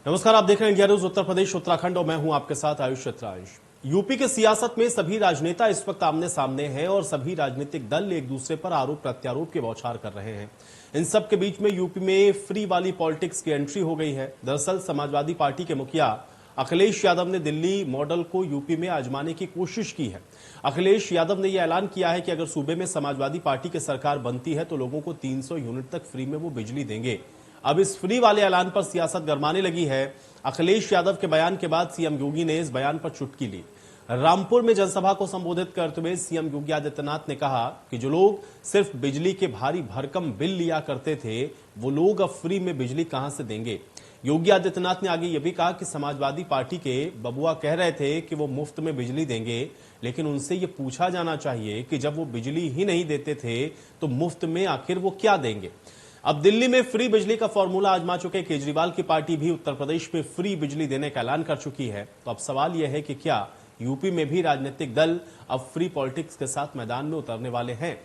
नमस्कार, आप देख रहे हैं इंडिया न्यूज उत्तर प्रदेश उत्तराखंड और मैं हूं आपके साथ आयुष चित्रांश। यूपी के सियासत में सभी राजनेता इस वक्त आमने सामने हैं और सभी राजनीतिक दल एक दूसरे पर आरोप प्रत्यारोप के बौछार कर रहे हैं। इन सब के बीच में यूपी में फ्री वाली पॉलिटिक्स की एंट्री हो गई है। दरअसल समाजवादी पार्टी के मुखिया अखिलेश यादव ने दिल्ली मॉडल को यूपी में आजमाने की कोशिश की है। अखिलेश यादव ने यह ऐलान किया है कि अगर सूबे में समाजवादी पार्टी की सरकार बनती है तो लोगों को 300 यूनिट तक फ्री में वो बिजली देंगे। अब इस फ्री वाले ऐलान पर सियासत गरमाने लगी है। अखिलेश यादव के बयान के बाद सीएम योगी ने इस बयान पर चुटकी ली। रामपुर में जनसभा को संबोधित करते हुए सीएम योगी आदित्यनाथ ने कहा कि जो लोग सिर्फ बिजली के भारी भरकम बिल लिया करते थे वो लोग अब फ्री में बिजली कहां से देंगे। योगी आदित्यनाथ ने आगे यह भी कहा कि समाजवादी पार्टी के बबुआ कह रहे थे कि वो मुफ्त में बिजली देंगे, लेकिन उनसे ये पूछा जाना चाहिए कि जब वो बिजली ही नहीं देते थे तो मुफ्त में आखिर वो क्या देंगे। अब दिल्ली में फ्री बिजली का फॉर्मूला आजमा चुके केजरीवाल की पार्टी भी उत्तर प्रदेश में फ्री बिजली देने का ऐलान कर चुकी है। तो अब सवाल यह है कि क्या यूपी में भी राजनीतिक दल अब फ्री पॉलिटिक्स के साथ मैदान में उतरने वाले हैं।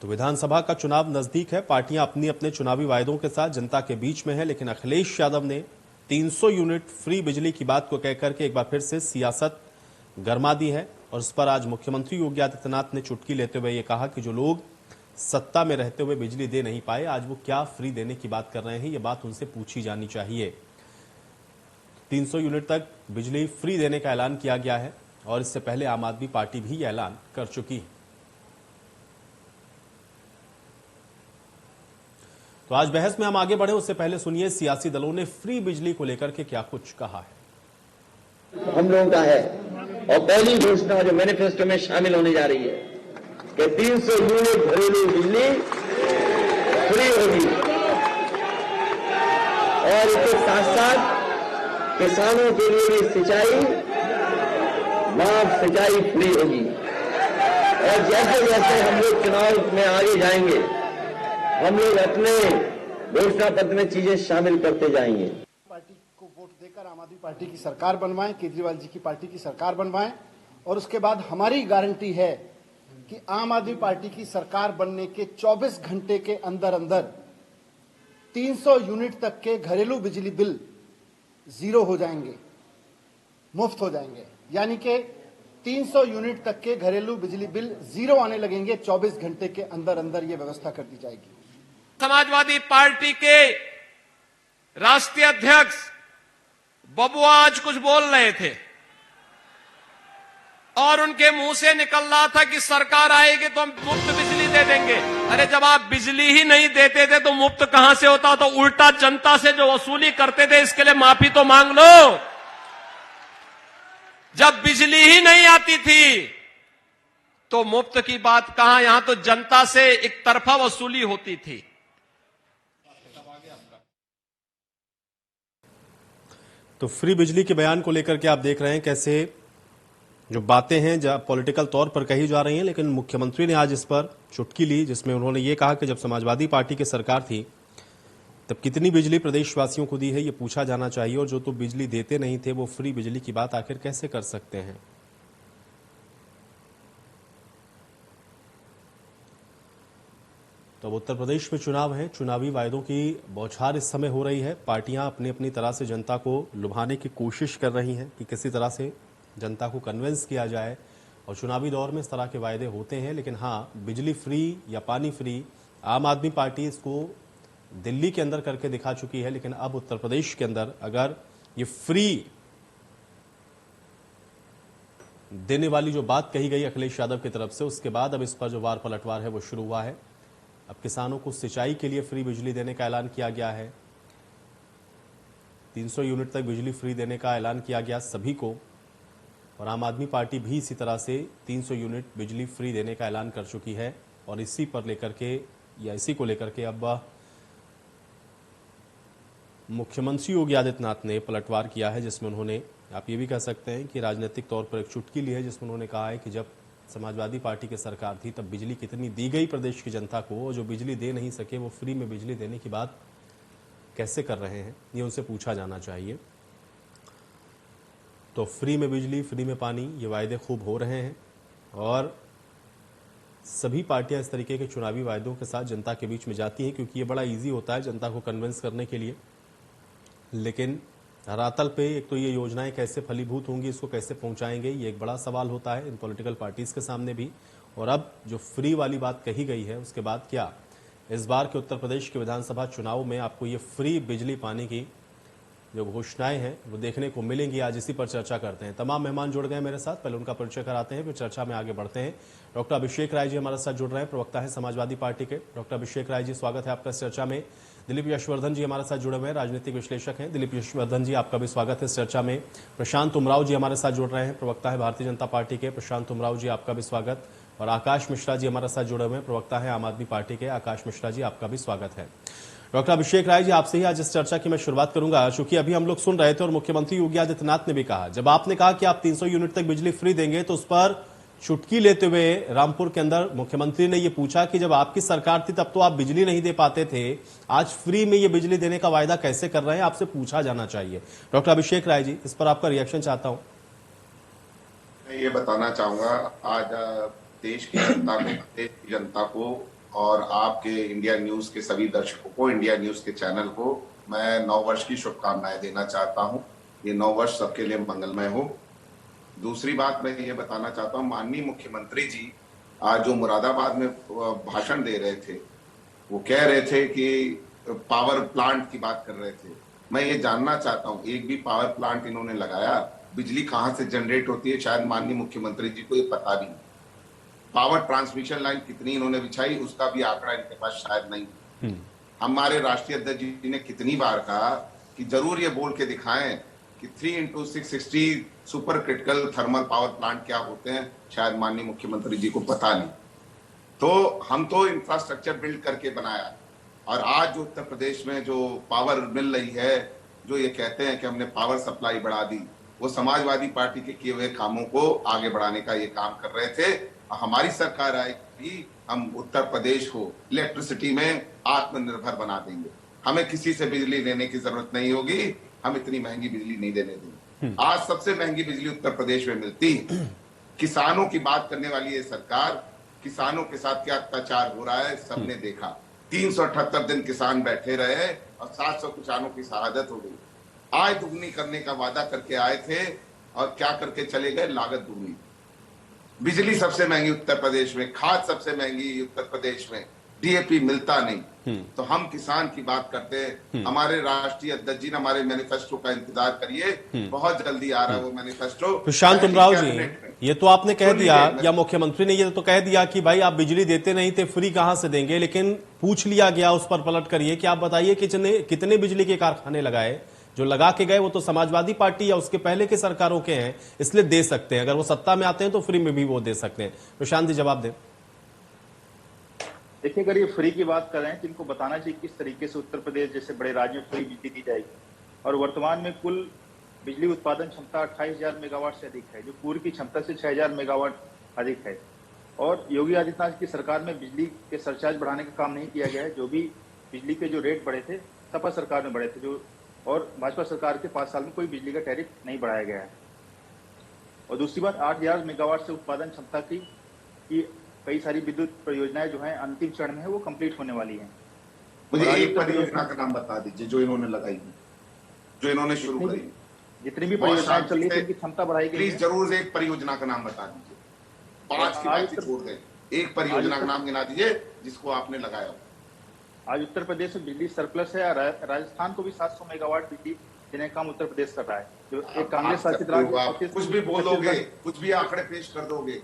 तो विधानसभा का चुनाव नजदीक है, पार्टियां अपनी अपने चुनावी वायदों के साथ जनता के बीच में है, लेकिन अखिलेश यादव ने 300 यूनिट फ्री बिजली की बात को कहकर के एक बार फिर से सियासत गरमा दी है। और इस पर आज मुख्यमंत्री योगी आदित्यनाथ ने चुटकी लेते हुए ये कहा कि जो लोग सत्ता में रहते हुए बिजली दे नहीं पाए आज वो क्या फ्री देने की बात कर रहे हैं, ये बात उनसे पूछी जानी चाहिए। 300 यूनिट तक बिजली फ्री देने का ऐलान किया गया है और इससे पहले आम आदमी पार्टी भी ये ऐलान कर चुकी है। तो आज बहस में हम आगे बढ़े उससे पहले सुनिए सियासी दलों ने फ्री बिजली को लेकर के क्या कुछ कहा है। हम लोगों का है और पहली घोषणा जो मैनिफेस्टो में शामिल होने जा रही है कि 300 यूनिट घरेलू बिजली फ्री होगी और इसके साथ साथ किसानों के लिए भी सिंचाई माफ सिंचाई फ्री होगी। और जैसे जैसे हम लोग चुनाव में आगे जाएंगे हम लोग अपने घोषणा पत्र में चीजें शामिल करते जाएंगे। पार्टी को वोट देकर आम आदमी पार्टी की सरकार बनवाएं, केजरीवाल जी की पार्टी की सरकार बनवाएं और उसके बाद हमारी गारंटी है कि आम आदमी पार्टी की सरकार बनने के 24 घंटे के अंदर अंदर 300 यूनिट तक के घरेलू बिजली बिल जीरो हो जाएंगे, मुफ्त हो जाएंगे। यानी कि 300 यूनिट तक के घरेलू बिजली बिल जीरो आने लगेंगे। 24 घंटे के अंदर अंदर यह व्यवस्था कर दी जाएगी। समाजवादी पार्टी के राष्ट्रीय अध्यक्ष बबुआ आज कुछ बोल रहे थे और उनके मुंह से निकल रहा था कि सरकार आएगी तो हम मुफ्त बिजली दे देंगे। अरे जब आप बिजली ही नहीं देते थे तो मुफ्त कहां से होता? तो उल्टा जनता से जो वसूली करते थे इसके लिए माफी तो मांग लो। जब बिजली ही नहीं आती थी तो मुफ्त की बात कहां, यहां तो जनता से एक तरफा वसूली होती थी। तो फ्री बिजली के बयान को लेकर के आप देख रहे हैं कैसे जो बातें हैं पॉलिटिकल तौर पर कही जा रही हैं, लेकिन मुख्यमंत्री ने आज इस पर चुटकी ली जिसमें उन्होंने ये कहा कि जब समाजवादी पार्टी की सरकार थी तब कितनी बिजली प्रदेशवासियों को दी है ये पूछा जाना चाहिए और जो तो बिजली देते नहीं थे वो फ्री बिजली की बात आखिर कैसे कर सकते हैं। तो अब उत्तर प्रदेश में चुनाव है, चुनावी वायदों की बौछार इस समय हो रही है। पार्टियां अपनी अपनी तरह से जनता को लुभाने की कोशिश कर रही हैं कि किसी तरह से जनता को कन्विंस किया जाए और चुनावी दौर में इस तरह के वायदे होते हैं। लेकिन हाँ, बिजली फ्री या पानी फ्री आम आदमी पार्टी इसको दिल्ली के अंदर करके दिखा चुकी है, लेकिन अब उत्तर प्रदेश के अंदर अगर ये फ्री देने वाली जो बात कही गई अखिलेश यादव की तरफ से उसके बाद अब इस पर जो वार पलटवार है वो शुरू हुआ है। अब किसानों को सिंचाई के लिए फ्री बिजली देने का ऐलान किया गया है। 300 यूनिट तक बिजली फ्री देने का ऐलान किया गया सभी को और आम आदमी पार्टी भी इसी तरह से 300 यूनिट बिजली फ्री देने का ऐलान कर चुकी है। और इसी पर लेकर के या इसी को लेकर के अब मुख्यमंत्री योगी आदित्यनाथ ने पलटवार किया है जिसमें उन्होंने, आप ये भी कह सकते हैं कि राजनीतिक तौर पर एक चुटकी ली है जिसमें उन्होंने कहा है कि जब समाजवादी पार्टी की सरकार थी तब बिजली कितनी दी गई प्रदेश की जनता को, जो बिजली दे नहीं सके वो फ्री में बिजली देने की बात कैसे कर रहे हैं ये उनसे पूछा जाना चाहिए। तो फ्री में बिजली, फ्री में पानी, ये वायदे खूब हो रहे हैं और सभी पार्टियां इस तरीके के चुनावी वायदों के साथ जनता के बीच में जाती हैं क्योंकि ये बड़ा इजी होता है जनता को कन्विंस करने के लिए। लेकिन धरातल पे एक तो ये योजनाएं कैसे फलीभूत होंगी, इसको कैसे पहुंचाएंगे, ये एक बड़ा सवाल होता है इन पॉलिटिकल पार्टीज के सामने भी। और अब जो फ्री वाली बात कही गई है उसके बाद क्या इस बार के उत्तर प्रदेश के विधानसभा चुनाव में आपको ये फ्री बिजली पाने की जो घोषणाएं हैं वो देखने को मिलेंगी? आज इसी पर चर्चा करते हैं। तमाम मेहमान जुड़ गए मेरे साथ, पहले उनका परिचय कराते हैं फिर चर्चा में आगे बढ़ते हैं। डॉक्टर अभिषेक राय जी हमारे साथ जुड़ रहे हैं, प्रवक्ता है समाजवादी पार्टी के। डॉक्टर अभिषेक राय जी, स्वागत है आपका इस चर्चा में। दिलीप यशवर्धन जी हमारे साथ जुड़े हुए हैं, राजनीतिक विश्लेषक हैं। दिलीप यशवर्धन जी, आपका भी स्वागत है इस चर्चा में। प्रशांत उमराव जी हमारे साथ जुड़ रहे हैं, प्रवक्ता है भारतीय जनता पार्टी के। प्रशांत उमराव जी, आपका भी स्वागत। और आकाश मिश्रा जी हमारे साथ जुड़े हुए हैं, प्रवक्ता है आम आदमी पार्टी के। आकाश मिश्रा जी, आपका भी स्वागत है। डॉक्टर अभिषेक राय जी, आपसे ही आज इस चर्चा की मैं शुरुआत करूंगा, क्योंकि अभी हम लोग सुन रहे थे और मुख्यमंत्री योगी आदित्यनाथ ने भी कहा, जब आपने कहा कि आप 300 यूनिट तक बिजली फ्री देंगे तो उस पर चुटकी लेते हुए रामपुर के अंदर मुख्यमंत्री ने यह पूछा कि जब आपकी सरकार थी तब तो आप बिजली नहीं दे पाते थे, आज फ्री में ये बिजली देने का वायदा कैसे कर रहे हैं, आपसे पूछा जाना चाहिए। डॉक्टर अभिषेक राय जी, इस पर आपका रिएक्शन चाहता हूं। मैं ये बताना चाहूंगा, आज देश की जनता को और आपके इंडिया न्यूज के सभी दर्शकों को, इंडिया न्यूज के चैनल को मैं नववर्ष की शुभकामनाएं देना चाहता हूं। ये नववर्ष सबके लिए मंगलमय हो। दूसरी बात मैं ये बताना चाहता हूं, माननीय मुख्यमंत्री जी आज जो मुरादाबाद में भाषण दे रहे थे, वो कह रहे थे कि पावर प्लांट की बात कर रहे थे। मैं ये जानना चाहता हूं, एक भी पावर प्लांट इन्होंने लगाया? बिजली कहां से जनरेट होती है शायद माननीय मुख्यमंत्री जी को ये पता भी नहीं। पावर ट्रांसमिशन लाइन कितनी इन्होंने बिछाई उसका भी आंकड़ा इनके पास शायद नहीं। हमारे राष्ट्रीय अध्यक्ष जी ने कितनी बार कहा कि जरूर ये बोल के दिखाएं कि 3x660 super critical thermal power plant क्या होते हैं, शायद माननीय मुख्यमंत्री जी को पता नहीं। तो हम तो इंफ्रास्ट्रक्चर बिल्ड करके बनाया, और आज जो उत्तर प्रदेश में जो पावर मिल रही है, जो ये कहते हैं कि हमने पावर सप्लाई बढ़ा दी, वो समाजवादी पार्टी के किए हुए कामों को आगे बढ़ाने का ये काम कर रहे थे। हमारी सरकार आएगी, हम उत्तर प्रदेश को इलेक्ट्रिसिटी में आत्मनिर्भर बना देंगे। हमें किसी से बिजली लेने की जरूरत नहीं होगी, हम इतनी महंगी बिजली नहीं देने देंगे। आज सबसे महंगी बिजली उत्तर प्रदेश में मिलती है। किसानों की बात करने वाली ये सरकार, किसानों के साथ क्या अत्याचार हो रहा है सबने देखा। 378 दिन किसान बैठे रहे और 700 किसानों की शहादत हो गई। आय दुगनी करने का वादा करके आए थे और क्या करके चले गए, लागत दुगनी। बिजली सबसे महंगी उत्तर प्रदेश में, खाद सबसे महंगी उत्तर प्रदेश में, डीएपी मिलता नहीं। तो हम किसान की बात करते हैं। हमारे राष्ट्रीय अध्यक्ष जी ने हमारे मैनिफेस्टो का इंतजार करिए, बहुत जल्दी आ रहा है वो मैनिफेस्टो। प्रशांत उमराव जी, ये तो आपने कह दिया, या मुख्यमंत्री ने ये तो कह दिया कि भाई आप बिजली देते नहीं थे, फ्री कहां से देंगे, लेकिन पूछ लिया गया उस पर पलट करिए कि आप बताइए कितने बिजली के कारखाने लगाए? जो लगा के गए वो तो समाजवादी पार्टी या उसके पहले के सरकारों के हैं, इसलिए दे सकते हैं। अगर वो सत्ता में आते हैं तो फ्री में भी वो दे सकते हैं। प्रशांत जी, जवाब दें। देखिए, अगर ये फ्री की बात कर रहे हैं तो इनको बताना चाहिए किस तरीके से उत्तर प्रदेश जैसे बड़े राज्य में फ्री बिजली दी जाएगी। और वर्तमान में कुल बिजली उत्पादन क्षमता 28,000 मेगावाट से अधिक है, जो पूर्व की क्षमता से 6,000 मेगावाट अधिक है। और योगी आदित्यनाथ की सरकार में बिजली के सरचार्ज बढ़ाने का काम नहीं किया गया है। जो भी बिजली के जो रेट बढ़े थे सपा सरकार में बढ़े थे, जो और भाजपा सरकार के 5 साल में कोई बिजली का टैरिफ नहीं बढ़ाया गया है। और दूसरी बात, 8,000 मेगावाट से उत्पादन क्षमता की कई सारी विद्युत परियोजनाएं जो हैं अंतिम चरण में है, वो कंप्लीट होने वाली हैं। मुझे एक परियोजना का नाम बता दीजिए जो इन्होंने लगाई, जो इन्होंने शुरू करी। जितनी भी परियोजनाएं चल रही है उनकी क्षमता बढ़ाई गई। प्लीज जरूर एक परियोजना का नाम बता दीजिए। 5 की बात छोड़ दें, एक परियोजना का नाम गिना दीजिए जिसको आपने लगाया। आज उत्तर प्रदेश में बिजली सरप्लस है। राजस्थान को भी 700 मेगावाट बिजली देने का काम उत्तर प्रदेश कर रहा है, जो एक कांग्रेस शासित राज्य। कुछ भी बोलोगे, कुछ भी आंकड़े पेश कर दोगे।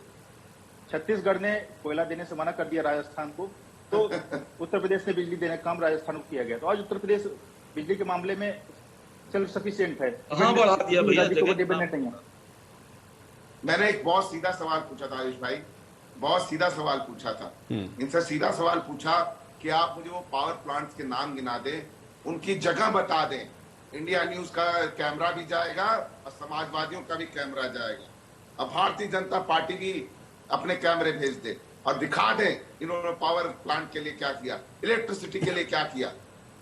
छत्तीसगढ़ ने कोयला देने से मना कर दिया राजस्थान को, तो उत्तर प्रदेश ने बिजली देने का काम राजस्थान को किया गया। तो आज उत्तर प्रदेश बिजली के मामले में सेल्फ सफिशिएंट है। बढ़ा दिया भैया। मैंने एक बहुत सीधा सवाल पूछा था आयुष भाई, बहुत सीधा सवाल पूछा था इनसे। सीधा सवाल पूछा कि आप मुझे वो पावर प्लांट्स के नाम गिना दें, उनकी जगह बता दें। इंडिया न्यूज का कैमरा भी जाएगा और समाजवादियों का भी कैमरा जाएगा। अब भारतीय जनता पार्टी भी अपने कैमरे भेज दे और दिखा दे इन्होंने पावर प्लांट के लिए क्या किया, इलेक्ट्रिसिटी के लिए क्या किया।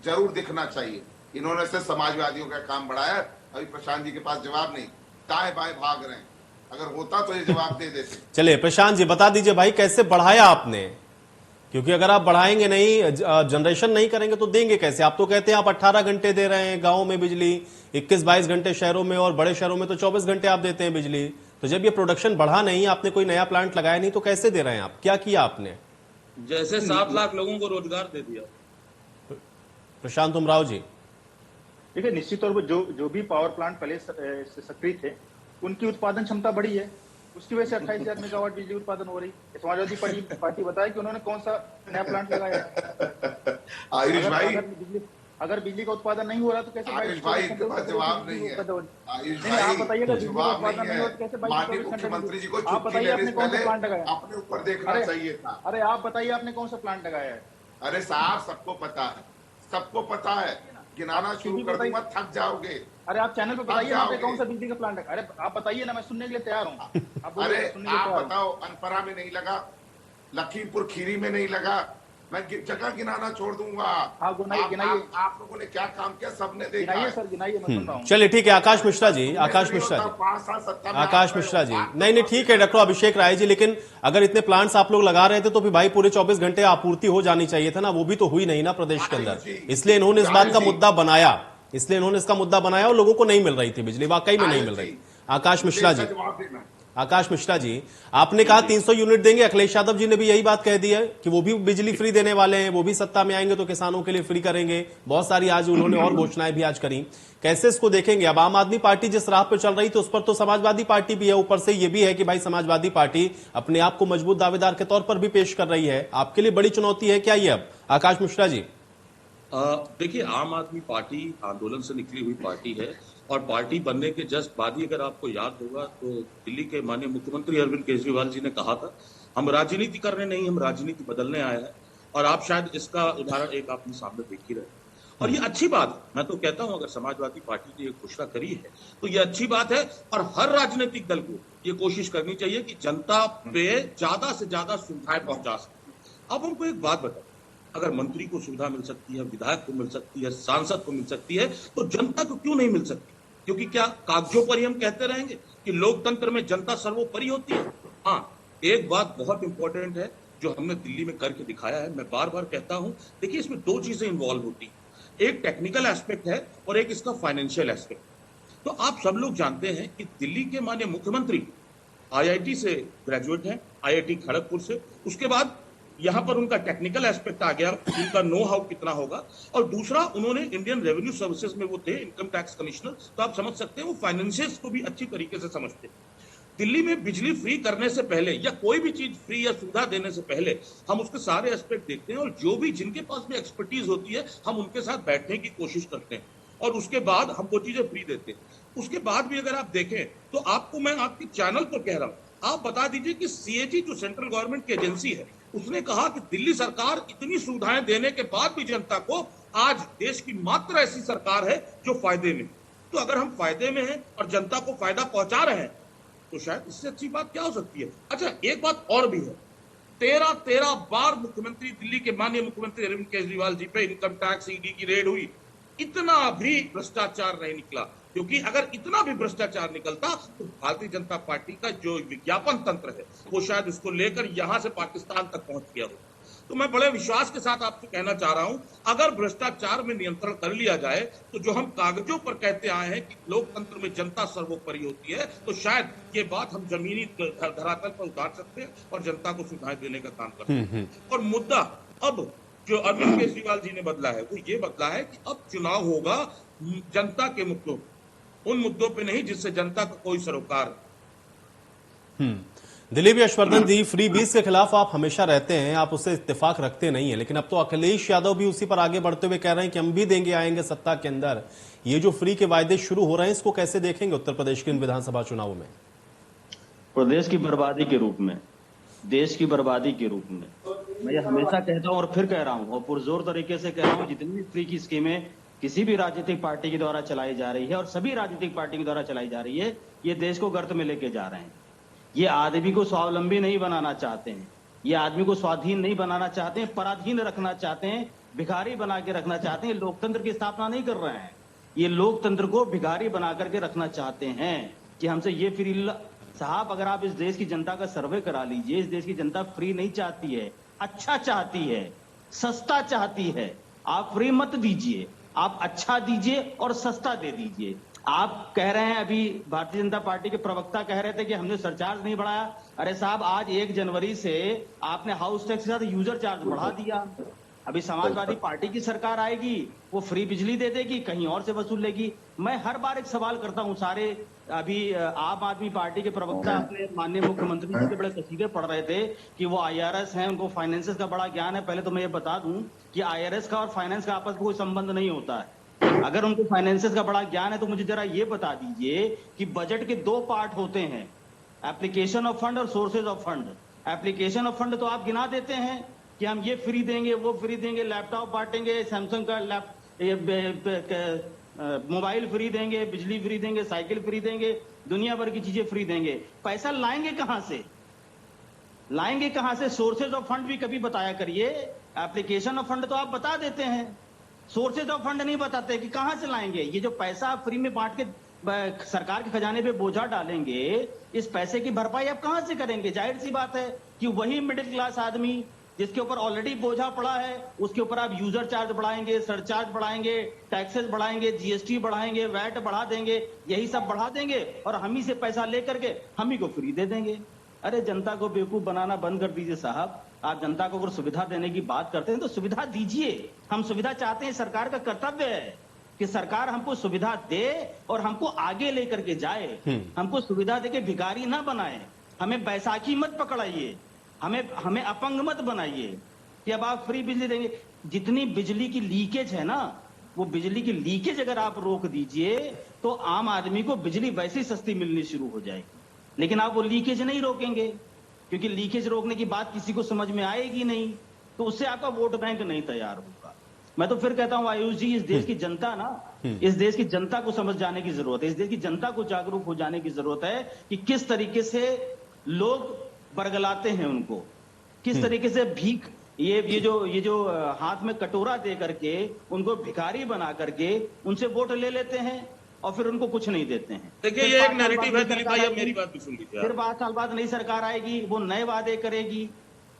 जरूर दिखना चाहिए। इन्होंने से समाजवादियों का काम बढ़ाया। अभी प्रशांत जी के पास जवाब नहीं, दाएं बाएं भाग रहे हैं। अगर होता तो ये जवाब दे देते। चलिए प्रशांत जी बता दीजिए भाई, कैसे बढ़ाया आपने? क्योंकि अगर आप बढ़ाएंगे नहीं, जनरेशन नहीं करेंगे तो देंगे कैसे? आप तो कहते हैं आप 18 घंटे दे रहे हैं गाँव में बिजली, 21-22 घंटे शहरों में, और बड़े शहरों में तो 24 घंटे आप देते हैं बिजली। तो जब ये प्रोडक्शन बढ़ा नहीं, आपने कोई नया प्लांट लगाया नहीं, तो कैसे दे रहे हैं आप? क्या किया आपने? जैसे 7 लाख लोगों को रोजगार दे दिया। प्रशांत उमराव जी देखिए, निश्चित तौर पर जो भी पावर प्लांट पहले सक्रिय थे उनकी उत्पादन क्षमता बढ़ी है, उसकी वजह से 28,000 मेगावाट बिजली उत्पादन हो रही है। समाजवादी पार्टी बताया कि उन्होंने कौन सा नया प्लांट लगाया है। आयुष भाई, अगर बिजली का उत्पादन नहीं हो रहा तो कैसे आयुष भाई के पास जवाब नहीं है। आयुष भाई, आप बताइएगा, जवाब नहीं है। माननीय मुख्यमंत्री जी को आप बताइए आपने कौन सा प्लांट लगाया? अपने ऊपर देखना चाहिए था। अरे आप बताइए आपने कौन सा प्लांट लगाया है? अरे साहब, सबको पता है, सबको पता है। गिनाना शुरू कर दूंगा, थक जाओगे। अरे आप चैनल पे बताइए यहाँ पे कौन सा बिजली का प्लांट है। अरे आप बताइए ना, मैं सुनने के लिए तैयार हूँ। अरे आप बताओ, अनपरा में नहीं लगा, लखीमपुर खीरी में नहीं लगा, मैं जगह गिनाना छोड़ दूंगा। हाँ, गिनाइए। आप लोगों ने क्या काम किया सबने देखा। गिनाइए सर, गिनाइए, मैं सुन रहा हूँ। चलिए ठीक है। आकाश मिश्रा जी, आकाश मिश्रा जी, आकाश मिश्रा जी, नहीं ठीक है डॉक्टर अभिषेक राय जी, लेकिन अगर इतने प्लांट्स आप लोग लगा रहे थे तो फिर भाई पूरे 24 घंटे आपूर्ति हो जानी चाहिए था ना, वो भी तो हुई नहीं ना प्रदेश के अंदर। इसलिए इन्होंने इस बात का मुद्दा बनाया, इसलिए इन्होंने इसका मुद्दा बनाया, और लोगों को नहीं मिल रही थी बिजली, वाकई में नहीं मिल रही। आकाश मिश्रा जी, आकाश मिश्रा जी, आपने कहा 300 यूनिट देंगे, अखिलेश यादव जी ने भी यही बात कह दी है कि वो भी बिजली फ्री देने वाले हैं, वो भी सत्ता में आएंगे तो किसानों के लिए फ्री करेंगे। बहुत सारी आज उन्होंने और घोषणाएं भी आज करी। कैसे इसको देखेंगे? अब आम आदमी पार्टी जिस राह पर चल रही थी उस पर तो समाजवादी पार्टी भी है, ऊपर से ये भी है कि भाई समाजवादी पार्टी अपने आप को मजबूत दावेदार के तौर पर भी पेश कर रही है। आपके लिए बड़ी चुनौती है क्या ये अब? आकाश मिश्रा जी देखिए, आम आदमी पार्टी आंदोलन से निकली हुई पार्टी है, और पार्टी बनने के जस्ट बाद ही अगर आपको याद होगा तो दिल्ली के माननीय मुख्यमंत्री अरविंद केजरीवाल जी ने कहा था हम राजनीति करने नहीं, हम राजनीति बदलने आए हैं। और आप शायद इसका उदाहरण एक आपने सामने देख ही रहे। और ये अच्छी बात है, मैं तो कहता हूं अगर समाजवादी पार्टी ने ये घोषणा करी है तो ये अच्छी बात है, और हर राजनीतिक दल को ये कोशिश करनी चाहिए कि जनता पे ज्यादा से ज्यादा सुविधाएं पहुंचा सके। अब हमको एक बात बताओ, अगर मंत्री को सुविधा मिल सकती है, विधायक को मिल सकती है, सांसद को मिल सकती है, तो जनता को क्यों नहीं मिल सकती? क्योंकि क्या कागजों पर ही हम कहते रहेंगे कि लोकतंत्र में जनता सर्वोपरि होती है? हाँ, एक बात बहुत इंपॉर्टेंट है जो हमने दिल्ली में करके दिखाया है। मैं बार बार कहता हूं, देखिए इसमें 2 चीजें इन्वॉल्व होती हैं, एक टेक्निकल एस्पेक्ट है और एक इसका फाइनेंशियल एस्पेक्ट। तो आप सब लोग जानते हैं कि दिल्ली के माननीय मुख्यमंत्री IIT से ग्रेजुएट हैं, IIT खड़गपुर से। उसके बाद यहां पर उनका टेक्निकल एस्पेक्ट आ गया, उनका नो हाउ कितना होगा। और दूसरा, उन्होंने इंडियन रेवेन्यू सर्विसेज में वो थे इनकम टैक्स कमिश्नर, तो आप समझ सकते हैं वो फाइनेंशियल्स को भी अच्छी तरीके से समझते हैं। दिल्ली में बिजली फ्री करने से पहले या कोई भी चीज फ्री या सुविधा देने से पहले हम उसके सारे एस्पेक्ट देखते हैं, और जो भी जिनके पास भी एक्सपर्टीज होती है हम उनके साथ बैठने की कोशिश करते हैं, और उसके बाद हम वो चीजें फ्री देते हैं। उसके बाद भी अगर आप देखें तो आपको मैं आपके चैनल पर कह रहा हूं, आप बता दीजिए कि CAG जो सेंट्रल गवर्नमेंट की एजेंसी है, उसने कहा कि दिल्ली सरकार इतनी सुविधाएं देने के बाद भी जनता को, आज देश की मात्र ऐसी सरकार है जो फायदे में। तो अगर हम फायदे में हैं और जनता को फायदा पहुंचा रहे हैं तो शायद इससे अच्छी बात क्या हो सकती है? अच्छा, एक बात और भी है, 13 बार मुख्यमंत्री दिल्ली के माननीय मुख्यमंत्री अरविंद केजरीवाल जी पे इनकम टैक्स ED की रेड हुई, इतना भी भ्रष्टाचार नहीं निकला। क्योंकि अगर इतना भी भ्रष्टाचार निकलता तो भारतीय जनता पार्टी का जो विज्ञापन तंत्र है वो शायद उसको लेकर यहां से पाकिस्तान तक पहुंच गया हो। तो मैं बड़े विश्वास के साथ आपसे कहना चाह रहा हूं, अगर भ्रष्टाचार में नियंत्रण कर लिया जाए तो जो हम कागजों पर कहते आए हैं कि लोकतंत्र में जनता सर्वोपरि होती है, तो शायद ये बात हम जमीनी धरातल पर उतार सकते हैं और जनता को सुविधाएं देने का काम करते हैं। और मुद्दा अब जो अरविंद केजरीवाल जी ने बदला है वो ये बदला है कि अब चुनाव होगा जनता के मुद्दों, उन मुद्दों पे नहीं जिससे जनता को कोई सरोकार। दिलीप यशवर्धन जी, फ्री बीज के खिलाफ आप हमेशा रहते हैं, आप उससे इत्तेफाक रखते नहीं है, लेकिन अब तो अखिलेश यादव भी उसी पर आगे बढ़ते हुए कह रहे हैं कि हम भी देंगे, आएंगे सत्ता के अंदर। ये जो फ्री के वायदे शुरू हो रहे हैं, इसको कैसे देखेंगे उत्तर प्रदेश के इन विधानसभा चुनावों में? प्रदेश की बर्बादी के रूप में, देश की बर्बादी के रूप में। मैं ये हमेशा कहता हूं और फिर कह रहा हूं और पुरजोर तरीके से कह रहा हूं, जितनी भी फ्री की स्कीमें किसी भी राजनीतिक पार्टी के द्वारा चलाई जा रही है और सभी राजनीतिक पार्टी के द्वारा चलाई जा रही है, ये देश को गर्त में लेके जा रहे हैं। ये आदमी को स्वावलंबी नहीं बनाना चाहते हैं, ये आदमी को स्वाधीन नहीं बनाना चाहते हैं, पराधीन रखना चाहते हैं, भिखारी बना के रखना चाहते हैं। लोकतंत्र की स्थापना नहीं कर रहे हैं, ये लोकतंत्र को भिखारी बना करके रखना चाहते हैं कि हमसे ये साहब अगर आप इस देश की जनता का सर्वे करा लीजिए, इस देश की जनता फ्री नहीं चाहती है, अच्छा चाहती है, सस्ता चाहती है। आप फ्री मत दीजिए, आप अच्छा दीजिए और सस्ता दे दीजिए। आप कह रहे हैं, अभी भारतीय जनता पार्टी के प्रवक्ता कह रहे थे कि हमने सरचार्ज नहीं बढ़ाया। अरे साहब, आज 1 जनवरी से आपने हाउस टैक्स के साथ यूजर चार्ज बढ़ा दिया। अभी समाजवादी पार्टी की सरकार आएगी, वो फ्री बिजली दे देगी, कहीं और से वसूल लेगी। मैं हर बार एक सवाल करता हूं, सारे अभी आम आदमी पार्टी के प्रवक्ता अपने माननीय मुख्यमंत्री जी के बड़े कसीदे पढ़ रहे थे कि वो IRS हैं, उनको फाइनेंसेस का बड़ा ज्ञान है। पहले तो मैं ये बता दूं कि IRS का और फाइनेंस का आपस में कोई संबंध नहीं होता है। अगर उनको फाइनेंसेस का बड़ा ज्ञान है तो मुझे जरा ये बता दीजिए कि बजट के 2 पार्ट होते हैं, एप्लीकेशन ऑफ फंड और sources of fund. Application of fund तो आप गिना देते हैं कि हम ये फ्री देंगे, वो फ्री देंगे, लैपटॉप बांटेंगे, सैमसंग का मोबाइल फ्री देंगे, बिजली फ्री देंगे, साइकिल फ्री देंगे, दुनिया भर की चीजें फ्री देंगे। पैसा लाएंगे कहां से? लाएंगे कहां से? सोर्सेज ऑफ फंड भी कभी बताया करिए। एप्लीकेशन ऑफ फंड तो आप बता देते हैं, सोर्सेज ऑफ फंड नहीं बताते कि कहां से लाएंगे। ये जो पैसा आप फ्री में बांट के सरकार के खजाने पे बोझा डालेंगे, इस पैसे की भरपाई आप कहां से करेंगे? जाहिर सी बात है कि वही मिडिल क्लास आदमी जिसके ऊपर ऑलरेडी बोझा पड़ा है, उसके ऊपर आप यूजर चार्ज बढ़ाएंगे, सरचार्ज बढ़ाएंगे, टैक्सेस बढ़ाएंगे, GST बढ़ाएंगे, वैट बढ़ा देंगे, यही सब बढ़ा देंगे और हम ही से पैसा लेकर के हम ही को फ्री दे देंगे। अरे जनता को बेवकूफ बनाना बंद कर दीजिए साहब। आप जनता को अगर सुविधा देने की बात करते हैं तो सुविधा दीजिए। हम सुविधा चाहते हैं, सरकार का कर्तव्य है कि सरकार हमको सुविधा दे और हमको आगे लेकर के जाए। हमको सुविधा देके भिखारी ना बनाए, हमें बैसाखी मत पकड़ाइए, हमें अपंग मत बनाइए कि अब आप फ्री बिजली देंगे। जितनी बिजली की लीकेज है ना, वो बिजली की लीकेज अगर आप रोक दीजिए तो आम आदमी को बिजली वैसे ही सस्ती मिलनी शुरू हो जाएगी। लेकिन आप वो लीकेज नहीं रोकेंगे, क्योंकि लीकेज रोकने की बात किसी को समझ में आएगी नहीं, तो उससे आपका वोट बैंक नहीं तैयार होगा। मैं तो फिर कहता हूं आयुष जी, इस देश की जनता ना, इस देश की जनता को समझ जाने की जरूरत है, इस देश की जनता को जागरूक हो जाने की जरूरत है कि किस तरीके से लोग बरगलाते हैं उनको, किस तरीके से भीख, ये जो हाथ में कटोरा दे करके उनको भिखारी बना करके उनसे वोट ले लेते हैं और फिर उनको कुछ नहीं देते हैं। देखिए, ये एक नैरेटिव है दिलीप भाई, अब मेरी बात भी सुन लीजिए। फिर 5 साल बाद नई सरकार आएगी, वो नए वादे करेगी।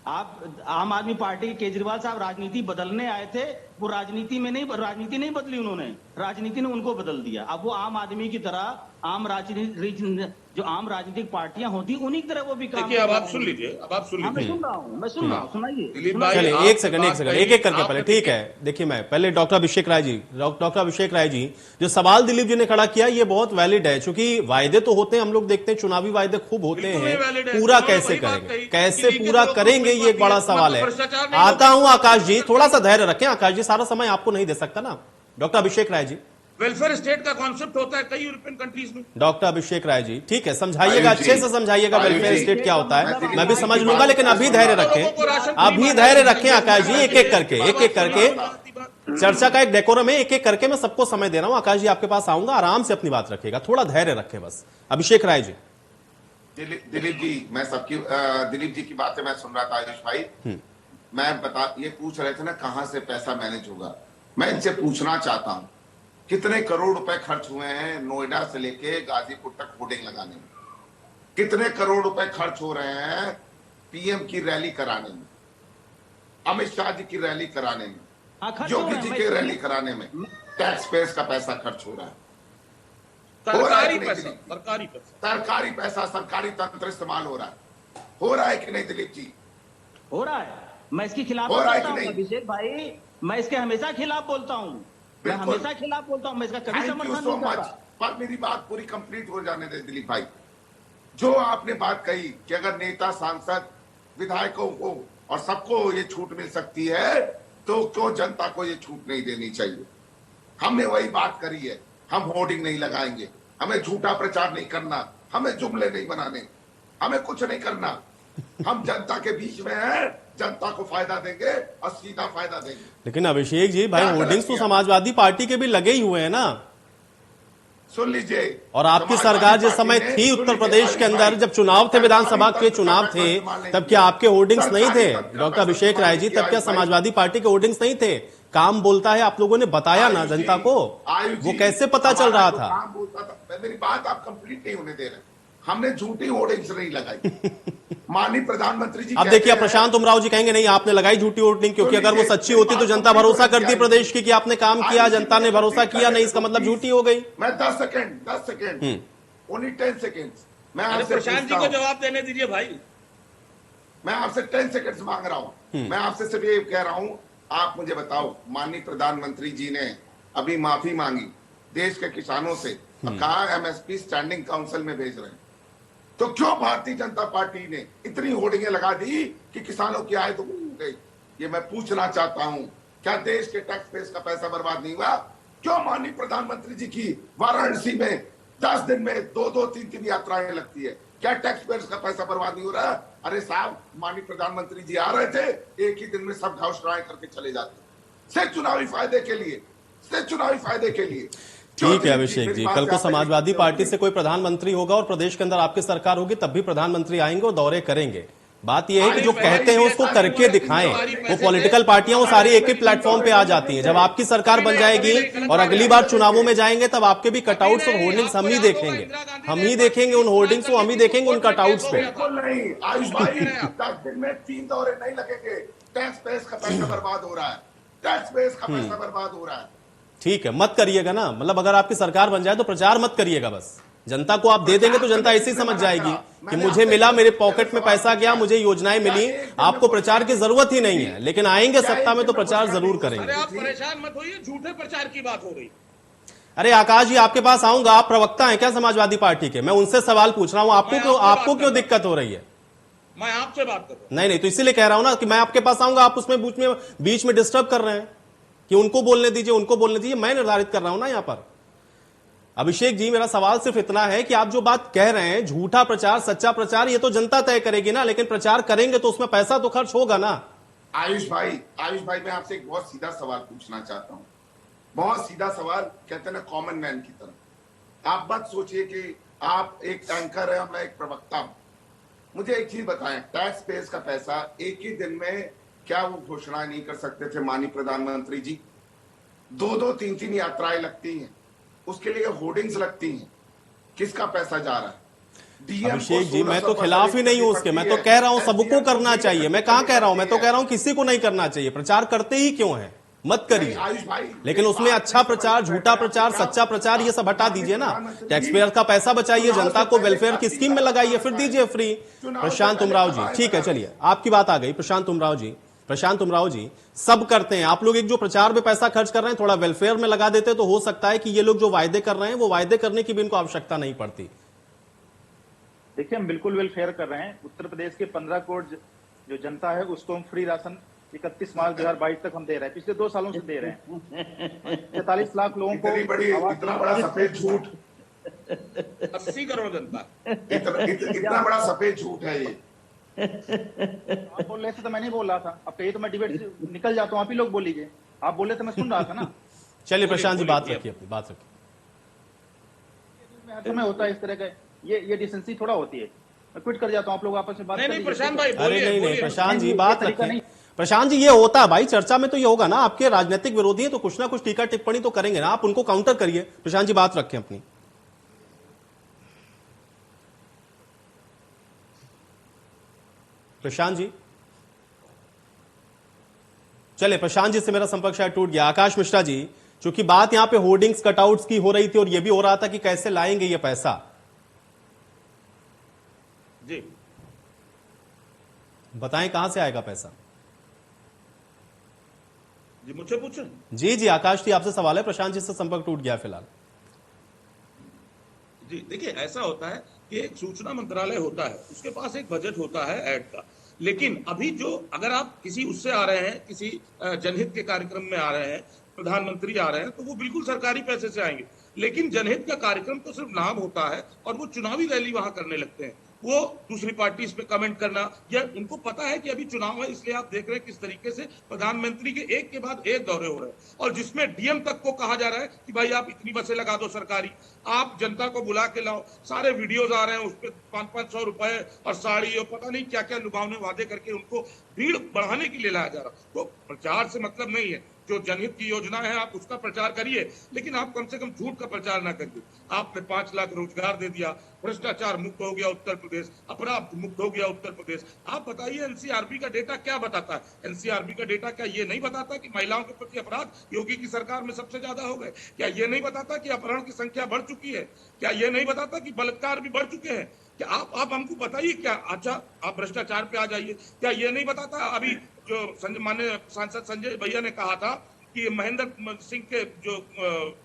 आप आम आदमी पार्टी के केजरीवाल साहब राजनीति बदलने आए थे, वो राजनीति नहीं बदली उन्होंने, राजनीति ने उनको बदल दिया। अब वो आम आदमी की तरह जो आम राजनीतिक पार्टियां होती उन्हीं की तरह वो भी काम। देखिए, अब आप सुन लीजिए, मैं सुन रहा हूँ, सुनाइए। चलिए, एक सेकंड एक करके पहले, ठीक है। देखिए, मैं पहले डॉक्टर अभिषेक राय जी जो सवाल दिलीप जी ने खड़ा किया, ये बहुत वैलिड है, क्योंकि वायदे तो होते हैं, हम लोग देखते हैं चुनावी वायदे खूब होते हैं, पूरा कैसे करेंगे, कैसे पूरा करेंगे, ये एक बड़ा सवाल है। आता हूं आकाश जी, थोड़ा सा धैर्य रखें। आकाश जी, सारा समय आपको नहीं दे सकता ना। डॉक्टर अभिषेक राय जी, वेलफेयर स्टेट का कॉन्सेप्ट होता है कई यूरोपियन कंट्रीज में। डॉक्टर अभिषेक राय जी, ठीक है, समझाइएगा, अच्छे से समझाइएगा वेलफेयर स्टेट क्या होता है, मैं भी समझ लूंगा, लेकिन अभी धैर्य रखें आकाश जी, एक एक करके चर्चा का एक डेकोरम है, एक एक करके मैं सबको समय दे रहा हूं। आकाश जी, आपके पास आऊंगा, आराम से अपनी बात रखिएगा, थोड़ा धैर्य रखें बस। अभिषेक राय जी। दिलीप जी, मैं दिलीप जी की बातें मैं सुन रहा था आयुष भाई, ये पूछ रहे थे ना कहां से पैसा मैनेज होगा। मैं इनसे पूछना चाहता हूं, कितने करोड़ रुपए खर्च हुए हैं नोएडा से लेके गाजीपुर तक होर्डिंग लगाने में? कितने करोड़ रुपए खर्च हो रहे हैं पीएम की रैली कराने में, अमित शाह जी की रैली कराने में, योगी जी की रैली कराने में? टैक्स पेयर्स का पैसा खर्च हो रहा है, सरकारी पैसा, सरकारी तंत्र इस्तेमाल हो रहा है कि नहीं दिलीप जी? हो रहा है। मैं इसके खिलाफ बोलता हूं अभिषेक भाई, मैं इसके हमेशा खिलाफ बोलता हूं, मैं हमेशा खिलाफ बोलता हूं, मैं इसका कभी समर्थन नहीं करता। पर मेरी बात पूरी कंप्लीट हो जाने दे दिलीप भाई। जो आपने बात कही कि अगर नेता, सांसद, विधायकों को और सबको ये छूट मिल सकती है, तो क्यों जनता को ये छूट नहीं देनी चाहिए? हमने वही बात करी है, हम होर्डिंग नहीं लगाएंगे, हमें झूठा प्रचार नहीं करना, हमें जुमले नहीं बनाने, हमें कुछ नहीं करना। हम जनता के बीच में हैं, जनता को फायदा देंगे और सीधा फायदा देंगे। लेकिन अभिषेक जी भाई, होर्डिंग्स तो समाजवादी पार्टी के भी लगे ही हुए हैं ना। सुन लीजिए, और आपकी सरकार जिस समय थी उत्तर प्रदेश के अंदर, जब चुनाव थे, विधानसभा के चुनाव थे, तब क्या आपके होर्डिंग्स नहीं थे? डॉक्टर अभिषेक राय जी, तब क्या समाजवादी पार्टी के होर्डिंग्स नहीं थे? काम बोलता है, आप लोगों ने बताया ना जनता को, वो कैसे पता चल रहा था? मेरी बात आप कंप्लीट नहीं होने दे रहे। हमने झूठी होर्डिंग्स नहीं लगाई। माननीय प्रधानमंत्री जी अब देखिए प्रशांत उमराव जी कहेंगे नहीं आपने लगाई झूठी होर्डिंग, क्योंकि अगर वो सच्ची होती तो जनता भरोसा करती प्रदेश की कि आपने काम किया, जनता ने भरोसा किया नहीं, इसका मतलब झूठी हो गई। मैं 10 सेकंड ओनली 10 सेकंड मैं आपसे प्रशांत जी को जवाब देने दीजिए भाई। मैं आपसे 10 सेकंड्स मांग रहा हूं। मैं आपसे सिर्फ ये कह रहा हूं, आप मुझे बताओ, माननीय प्रधानमंत्री जी ने अभी माफी मांगी देश के किसानों से और कहा एमएसपी स्टैंडिंग काउंसिल में भेज रहे हैं, तो क्यों भारतीय जनता पार्टी ने इतनी होर्डिंगें लगा दी कि किसानों की आय दुगनी हो गई? ये मैं पूछना चाहता हूं, क्या देश के टैक्स पेयर्स का पैसा बर्बाद नहीं हुआ? क्यों माननीय प्रधानमंत्री जी की वाराणसी में 10 दिन में 2-3 यात्राएं लगती है? क्या टैक्स पेयर्स का पैसा बर्बाद नहीं हो रहा? अरे साहब, माननीय प्रधानमंत्री जी आ रहे थे, एक ही दिन में सब घोषणाएं करके चले जाते, सिर्फ चुनावी फायदे के लिए, सिर्फ चुनावी फायदे के लिए। ठीक है अभिषेक जी, कल को समाजवादी पार्टी से कोई प्रधानमंत्री होगा और प्रदेश के अंदर आपकी सरकार होगी, तब भी प्रधानमंत्री आएंगे और दौरे करेंगे। बात यह है कि जो कहते हैं उसको करके दिखाएं। वो पॉलिटिकल पार्टियां वो सारी एक ही प्लेटफॉर्म पे आ जाती हैं। जब आपकी सरकार बन जाएगी और अगली बार चुनावों में जाएंगे, तब आपके भी कटआउट्स और होर्डिंग्स हम ही देखेंगे, उन होर्डिंग्स को हम ही देखेंगे उन कटआउट्स पे। नहीं आयुष भाई, 10 दिन में 3 दौरे नहीं लगेंगे। टैक्स पेयर्स का पैसा बर्बाद हो रहा है, टैक्स पेयर्स का पैसा बर्बाद हो रहा है। ठीक है, मत करिएगा ना, मतलब अगर आपकी सरकार बन जाए तो प्रचार मत करिएगा। बस जनता को आप दे देंगे तो जनता ऐसे ही समझ जाएगी कि मुझे मिला, मेरे पॉकेट में पैसा गया, मुझे योजनाएं मिली, आपको प्रचार की जरूरत ही नहीं है। लेकिन आएंगे सत्ता में तो प्रचार जरूर करेंगे। अरे आप परेशान मत होइए, झूठे प्रचार की बात हो रही। अरे आकाश जी, आपके पास आऊंगा, आप प्रवक्ता हैं क्या समाजवादी पार्टी के? मैं उनसे सवाल पूछ रहा हूं, आपको क्यों दिक्कत हो रही है? मैं आपसे बात कर रहा हूं। नहीं, तो इसीलिए कह रहा हूं ना कि मैं आपके पास आऊंगा, आप उसमें बीच में डिस्टर्ब कर रहे हैं कि उनको बोलने दीजिए। मैं निर्धारित कर रहा हूं ना यहां पर। अभिषेक जी, मेरा सवाल सिर्फ इतना है कि आप जो बात कह रहे हैं, झूठा प्रचार सच्चा प्रचार, ये तो जनता तय करेगी ना, लेकिन प्रचार करेंगे तो उसमें पैसा तो खर्च होगा ना। आयुष भाई, मैं आपसे एक बहुत सीधा सवाल पूछना चाहता हूं, बहुत सीधा सवाल, कहते हैं ना कॉमन मैन की तरह। आप मत सोचिए कि आप एक एंकर है और मैं एक प्रवक्ता हूं। मुझे एक चीज बताएं, टैक्स पेयर्स का पैसा एक ही दिन में क्या वो घोषणा नहीं कर सकते थे माननीय प्रधानमंत्री जी? 2-3 यात्राएं लगती हैं, उसके लिए होर्डिंग्स लगती हैं, किसका पैसा जा रहा है? अभिषेक जी, मैं तो खिलाफ ही नहीं हूं उसके, मैं तो कह रहा हूं सबको करना चाहिए। मैं कहां कह रहा हूं, मैं तो कह रहा हूं किसी को नहीं करना चाहिए। प्रचार करते ही क्यों है, मत करिए, लेकिन उसमें अच्छा प्रचार, झूठा प्रचार, सच्चा प्रचार, ये सब हटा दीजिए ना। टैक्स पेयर का पैसा बचाइए, जनता को वेलफेयर की स्कीम में लगाइए, फिर दीजिए फ्री। प्रशांत उमराव जी, ठीक है, चलिए आपकी बात आ गई। प्रशांत उमराव जी, सब करते हैं आप लोग, एक जो प्रचार में पैसा खर्च कर रहे हैं, थोड़ा वेलफेयर में लगा देते तो हो सकता है कि ये लोग जो वायदे कर रहे हैं वो वायदे करने की भी इनको आवश्यकता नहीं पड़ती। देखिए, हम बिल्कुल वेलफेयर कर रहे हैं। उत्तर प्रदेश के 15 करोड़ जो जनता है उसको हम फ्री राशन 31 मार्च 2022 तक हम दे रहे हैं, पिछले 2 सालों से दे रहे हैं। 44 लाख लोगों को इतना बड़ा सफेद झूठ, 80 करोड़ जनता, इतना बड़ा सफेद झूठ है ये। आप बोल रहे थे तो मैं नहीं बोल रहा था। अब कहीं तो मैं डिबेट से निकल जाता हूँ, आप ही लोग बोल लीजिए। आप बोले तो मैं सुन रहा था ना। चलिए प्रशांत जी, बात रखिए अपनी, बात रखिए। हर समय होता है इस तरह का, ये डिसेंसी थोड़ा होती है। मैं क्विट कर जाता हूँ, आप लोग आपस में बात नहीं प्रशांत भाई, अरे नहीं प्रशांत जी, बात रखिए। प्रशांत जी, ये होता है भाई, चर्चा में तो ये होगा ना, आपके राजनीतिक विरोधी है तो कुछ ना कुछ टीका टिप्पणी तो करेंगे ना, आप उनको काउंटर करिए। प्रशांत जी, बात रखें अपनी। प्रशांत जी, चले, प्रशांत जी से मेरा संपर्क शायद टूट गया। आकाश मिश्रा जी, चूंकि बात यहां पे होर्डिंग्स कटआउट्स की हो रही थी और यह भी हो रहा था कि कैसे लाएंगे ये पैसा, जी बताएं कहां से आएगा पैसा? जी मुझसे पूछें। जी, आकाश जी आपसे सवाल है। प्रशांत जी से संपर्क टूट गया फिलहाल। जी देखिए, ऐसा होता है कि एक सूचना मंत्रालय होता है, उसके पास एक बजट होता है ऐड का, लेकिन अभी जो अगर आप किसी उससे आ रहे हैं, किसी जनहित के कार्यक्रम में आ रहे हैं, प्रधानमंत्री आ रहे हैं, तो वो बिल्कुल सरकारी पैसे से आएंगे। लेकिन जनहित का कार्यक्रम तो सिर्फ नाम होता है और वो चुनावी रैली वहां करने लगते हैं, वो दूसरी पार्टी इस पे कमेंट करना, या उनको पता है कि अभी चुनाव है, इसलिए आप देख रहे हैं किस तरीके से प्रधानमंत्री के एक के बाद एक दौरे हो रहे हैं, और जिसमें डीएम तक को कहा जा रहा है कि भाई आप इतनी बसें लगा दो सरकारी, आप जनता को बुला के लाओ। सारे वीडियोज आ रहे हैं, उस पर 500-500 रुपए और साड़ी और पता नहीं क्या क्या लुभावने वादे करके उनको भीड़ बढ़ाने के लिए लाया जा रहा। तो प्रचार से मतलब नहीं है, जो जनहित की योजना है आप उसका प्रचार करिए, लेकिन आप कम से कम झूठ का प्रचार ना करिए। आपने 5 लाख रोजगार दे दिया, भ्रष्टाचार मुक्त हो गया उत्तर प्रदेश, अपराध मुक्त हो गया उत्तर प्रदेश। आप बताइए एनसीआरबी का डेटा क्या बताता है? एनसीआरबी का डेटा क्या ये नहीं बताता कि महिलाओं के प्रति अपराध योगी की सरकार में सबसे ज्यादा हो गए? क्या ये नहीं बताता कि अपहरण की संख्या बढ़ चुकी है? क्या ये नहीं बताता कि बलात्कार भी बढ़ चुके हैं? क्या आप हमको बताइए क्या? अच्छा, आप भ्रष्टाचार पे आ जाइए। क्या ये नहीं बताता अभी जो माननीय सांसद संजय भैया ने कहा था कि महेंद्र सिंह के जो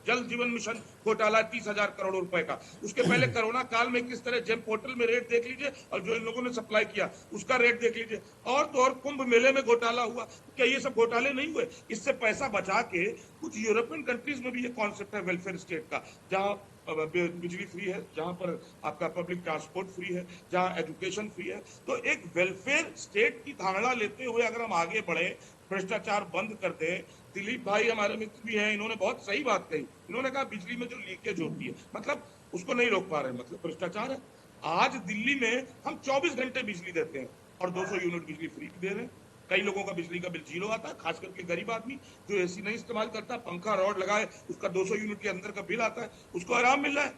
जल जीवन मिशन घोटाला 30,000 करोड़ रुपए का, उसके पहले कोरोना काल में किस तरह जेम पोर्टल में रेट देख लीजिए, और जो इन लोगों ने सप्लाई किया उसका रेट देख लीजिए। और तो और कुंभ मेले में घोटाला हुआ, क्या ये सब घोटाले नहीं हुए? इससे पैसा बचा के कुछ यूरोपियन कंट्रीज में भी ये कॉन्सेप्ट है वेलफेयर स्टेट का, जहां बिजली फ्री है, जहां पर आपका पब्लिक ट्रांसपोर्ट फ्री है, जहां एजुकेशन फ्री है। तो एक वेलफेयर स्टेट की धारणा लेते हुए अगर हम आगे बढ़े, भ्रष्टाचार बंद कर दे। दिलीप भाई हमारे मित्र भी हैं, इन्होंने बहुत सही बात कही। इन्होंने कहा बिजली में जो लीकेज होती है, मतलब उसको नहीं रोक पा रहे, मतलब भ्रष्टाचार है। आज दिल्ली में हम 24 घंटे बिजली देते हैं और 200 यूनिट बिजली फ्री दे रहे हैं। कई लोगों का बिजली का बिल 0 आता है, खास करके गरीब आदमी जो एसी नहीं इस्तेमाल करता, पंखा रॉड लगाए, उसका 200 यूनिट के अंदर का बिल आता है, उसको आराम मिल रहा है।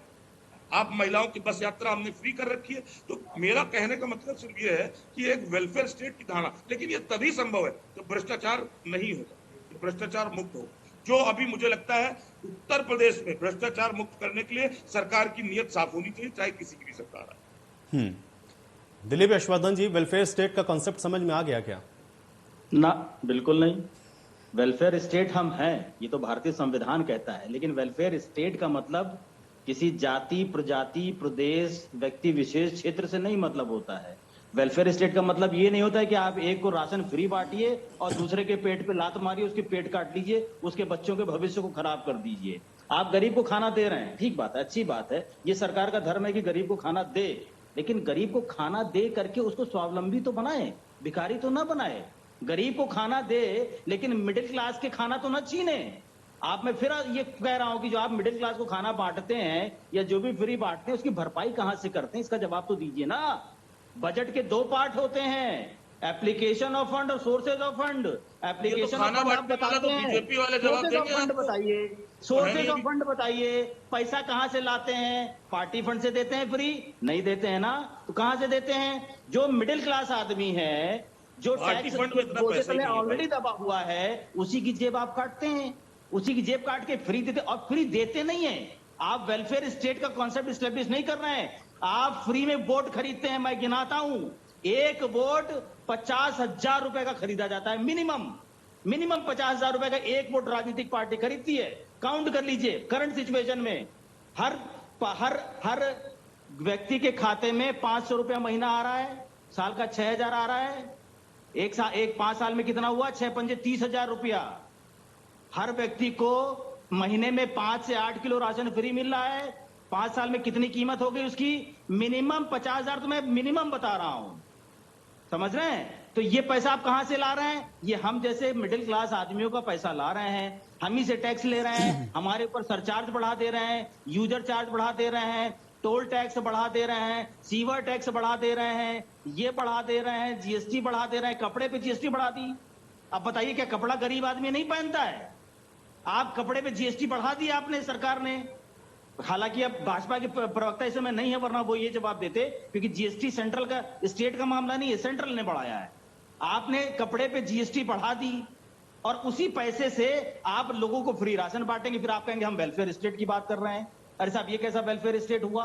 आप महिलाओं की बस यात्रा हमने फ्री कर रखी है। तो मेरा कहने का मतलब सिर्फ ये है कि एक वेलफेयर स्टेट की धारणा, लेकिन ये तभी संभव है जब भ्रष्टाचार नहीं होगा, भ्रष्टाचार मुक्त हो। जो अभी मुझे लगता है उत्तर प्रदेश में भ्रष्टाचार मुक्त करने के लिए सरकार की नीयत साफ होनी चाहिए, चाहे किसी की भी सरकार है। दिलीप यशवर्धन जी, वेलफेयर स्टेट का कॉन्सेप्ट समझ में आ गया क्या? ना, बिल्कुल नहीं। वेलफेयर स्टेट हम हैं, ये तो भारतीय संविधान कहता है, लेकिन वेलफेयर स्टेट का मतलब किसी जाति, प्रजाति, प्रदेश, व्यक्ति विशेष, क्षेत्र से नहीं मतलब होता है। वेलफेयर स्टेट का मतलब ये नहीं होता है कि आप एक को राशन फ्री बांटिए और दूसरे के पेट पे लात मारिए, उसके पेट काट लीजिए, उसके बच्चों के भविष्य को खराब कर दीजिए। आप गरीब को खाना दे रहे हैं, ठीक बात है, अच्छी बात है, ये सरकार का धर्म है कि गरीब को खाना दे, लेकिन गरीब को खाना दे करके उसको स्वावलंबी तो बनाए, भिखारी तो ना बनाए। गरीब को खाना दे लेकिन मिडिल क्लास के खाना तो न छीने। आप मैं फिर ये कह रहा हूं कि जो आप मिडिल क्लास को खाना बांटते हैं या जो भी फ्री बांटते हैं, उसकी भरपाई कहां से करते हैं? इसका जवाब तो दीजिए ना। बजट के 2 पार्ट होते हैं, एप्लीकेशन ऑफ फंड और sources of fund. Application of fund आप बताते हैं, सोर्सेज ऑफ फंड बताइए, सोर्सेज ऑफ फंड बताइए, पैसा कहां से लाते हैं? पार्टी फंड से देते हैं फ्री? नहीं देते हैं ना, तो कहां से देते हैं? जो मिडिल क्लास आदमी है, जो टैक्स ऑलरेडी दबा हुआ है, उसी की जेब आप काटते हैं, उसी की जेब काट के फ्री देते, और फ्री देते नहीं है। आप वेलफेयर स्टेट का कॉन्सेप्ट स्टैब्लिश नहीं कर रहे हैं। आप फ्री में वोट खरीदते हैं, मैं गिनाता हूं, एक वोट 50,000 रुपए का खरीदा जाता है, मिनिमम 50,000 रुपए का एक वोट राजनीतिक पार्टी खरीदती है। काउंट कर लीजिए करंट सिचुएशन में, हर व्यक्ति के खाते में 500 रुपया महीना आ रहा है, साल का 6,000 आ रहा है, 5 साल में कितना हुआ? 6 पंजे 30,000 रुपया। हर व्यक्ति को महीने में 5 से 8 किलो राशन फ्री मिल रहा है। 5 साल में कितनी कीमत हो गई उसकी? मिनिमम 50,000, तो मैं मिनिमम बता रहा हूं, समझ रहे हैं? तो ये पैसा आप कहां से ला रहे हैं? ये हम जैसे मिडिल क्लास आदमियों का पैसा ला रहे हैं, हम ही से टैक्स ले रहे हैं, हमारे ऊपर सरचार्ज बढ़ा दे रहे हैं, यूजर चार्ज बढ़ा दे रहे हैं, टोल टैक्स बढ़ा दे रहे हैं, सीवर टैक्स बढ़ा दे रहे हैं, ये बढ़ा दे रहे हैं, जीएसटी बढ़ा दे रहे हैं, कपड़े पे जीएसटी बढ़ा दी। अब बताइए क्या कपड़ा गरीब आदमी नहीं पहनता है? आप कपड़े पे जीएसटी बढ़ा दी आपने, सरकार ने। हालांकि अब भाजपा के प्रवक्ता इस समय नहीं है, वरना वो ये जवाब देते, क्योंकि जीएसटी सेंट्रल का, स्टेट का मामला नहीं है, सेंट्रल ने बढ़ाया है। आपने कपड़े पे जीएसटी बढ़ा दी और उसी पैसे से आप लोगों को फ्री राशन बांटेंगे, फिर आप कहेंगे हम वेलफेयर स्टेट की बात कर रहे हैं। अरे साहब, ये कैसा वेलफेयर स्टेट हुआ?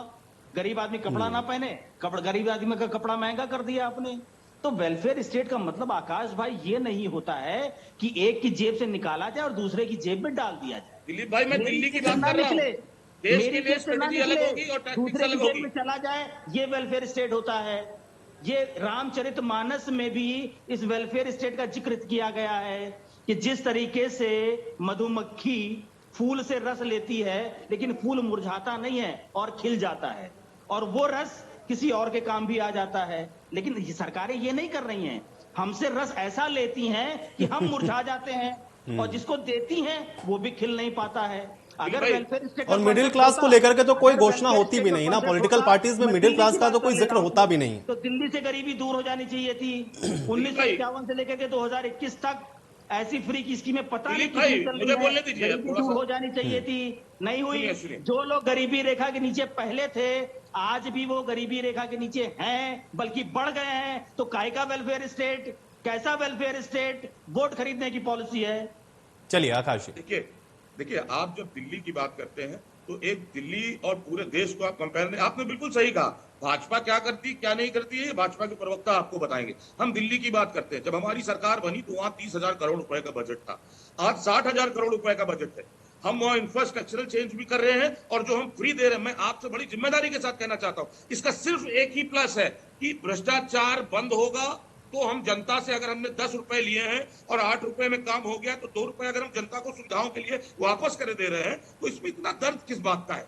गरीब आदमी कपड़ा ना पहने, गरीब आदमी का कपड़ा महंगा कर दिया आपने। तो वेलफेयर स्टेट का मतलब आकाश भाई ये नहीं होता है कि एक की जेब से निकाला जाए और दूसरे की जेब में डाल दिया जाए। दिलीप भाई, मैं दिल्ली की बात कर रहा हूं, देश के लिए स्ट्रेटजी अलग होगी और टैक्टिक्स अलग होगी। में चला जाए, ये वेलफेयर स्टेट होता है। ये रामचरितमानस में भी इस वेलफेयर स्टेट का जिक्र किया गया है कि जिस तरीके से मधुमक्खी फूल से रस लेती है, लेकिन फूल मुरझाता नहीं है और खिल जाता है, और वो रस किसी और के काम भी आ जाता है। लेकिन ये सरकारें ये नहीं कर रही हैं, हमसे रस ऐसा लेती हैं कि हम मुरझा जाते हैं, और जिसको देती हैं वो भी खिल नहीं पाता है। अगर वेलफेयर स्टेट और मिडिल क्लास को लेकर के तो कोई घोषणा होती भी नहीं ना, पॉलिटिकल पार्टीज में मिडिल क्लास का तो कोई जिक्र होता भी नहीं। तो दिल्ली से गरीबी दूर हो जानी चाहिए थी। 1951 से लेकर के 2021 तक ऐसी फ्री की स्कीमें पता नहीं दिलीप भाई, कितनी चल मुझे रही बोलने है, दीजिए गरीबी थोड़ा दूर सा। हो जानी चाहिए थी, नहीं हुई। सुनिए। जो लोग गरीबी रेखा के नीचे पहले थे, आज भी वो गरीबी रेखा के नीचे हैं, बल्कि बढ़ गए हैं। तो काय का वेलफेयर स्टेट, कैसा वेलफेयर स्टेट, वोट खरीदने की पॉलिसी है। चलिए आकाश जी। देखिए आप जब दिल्ली की बात करते हैं तो एक दिल्ली और पूरे देश को आप कंपेयर नहीं, आपने बिल्कुल सही कहा। भाजपा क्या करती क्या नहीं करती है, भाजपा के प्रवक्ता आपको बताएंगे। हम दिल्ली की बात करते हैं, जब हमारी सरकार बनी तो वहां 30,000 करोड़ रुपए का बजट था, आज 60,000 करोड़ रुपए का बजट है। हम वहां इंफ्रास्ट्रक्चरल चेंज भी कर रहे हैं, और जो हम फ्री दे रहे हैं, मैं आपसे बड़ी जिम्मेदारी के साथ कहना चाहता हूं, इसका सिर्फ एक ही प्लस है कि भ्रष्टाचार बंद होगा। तो हम जनता से, अगर हमने 10 रुपए लिए हैं और 8 रुपए में काम हो गया, तो 2 रुपए अगर हम जनता को सुविधाओं के लिए वापस कर दे रहे हैं, तो इसमें इतना दर्द किस बात का है?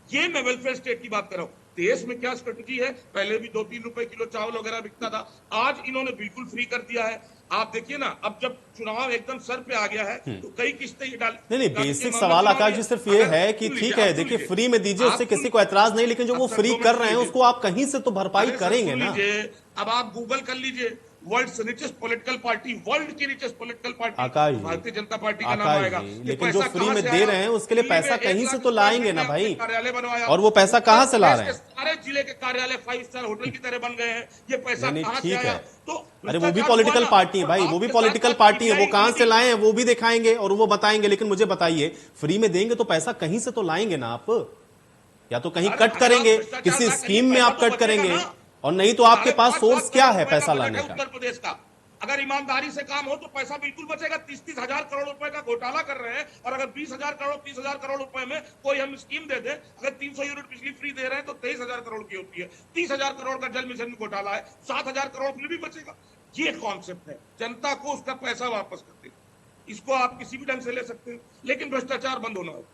ये मैं वेलफेयर स्टेट की बात कर रहा हूं। देश में क्या स्ट्रेटजी है, पहले भी 2-3 रुपए किलो चावल वगैरह बिकता था, आज इन्होंने बिल्कुल फ्री कर दिया है। आप देखिए ना, अब जब चुनाव एकदम सर पे आ गया है तो कई किस्तें ये डाल। नहीं, बेसिक सवाल आकाश जी सिर्फ ये है कि ठीक है, देखिए फ्री में दीजिए, उससे किसी को ऐतराज नहीं, लेकिन जो वो फ्री कर रहे हैं उसको आप कहीं से तो भरपाई करेंगे ना। अब आप गूगल कर लीजिए, world richest political party, world की रिचेस्ट पॉलिटिकल पार्टी आकाश जी, भारतीय जनता पार्टी का नाम आएगा। लेकिन जो फ्री में दे रहे हैं उसके लिए पैसा कहीं से तो लाएंगे ना भाई, कार्यालय बनवाया, और वो पैसा कहां से ला रहे हैं? सारे जिले के कार्यालय 5 स्टार होटल की तरह बन गए हैं। ये पैसा कहां से आया? तो अरे वो भी पॉलिटिकल पार्टी है भाई, वो भी पॉलिटिकल पार्टी है, वो कहां से लाए हैं वो भी दिखाएंगे और वो बताएंगे। लेकिन मुझे बताइए, फ्री में देंगे तो पैसा कहीं से तो लाएंगे ना आप, या तो कहीं कट करेंगे, किसी स्कीम में आप कट करेंगे, और नहीं तो आपके पास सोर्स क्या है पैसा लाने का? उत्तर प्रदेश का अगर ईमानदारी से काम हो तो पैसा बिल्कुल बचेगा। 30-30 हजार करोड़ रुपए का घोटाला कर रहे हैं, और अगर 20,000 करोड़ 30,000 करोड़ रुपए में कोई हम स्कीम दे दें, अगर 300 यूनिट बिजली फ्री दे रहे हैं तो 23,000 करोड़ की होती है। 30,000 करोड़ का जल मिशन में घोटाला है, 7,000 करोड़ फिर भी बचेगा। ये कॉन्सेप्ट है, जनता को उसका पैसा वापस कर दे। इसको आप किसी भी ढंग से ले सकते हैं, लेकिन भ्रष्टाचार बंद होना होगा,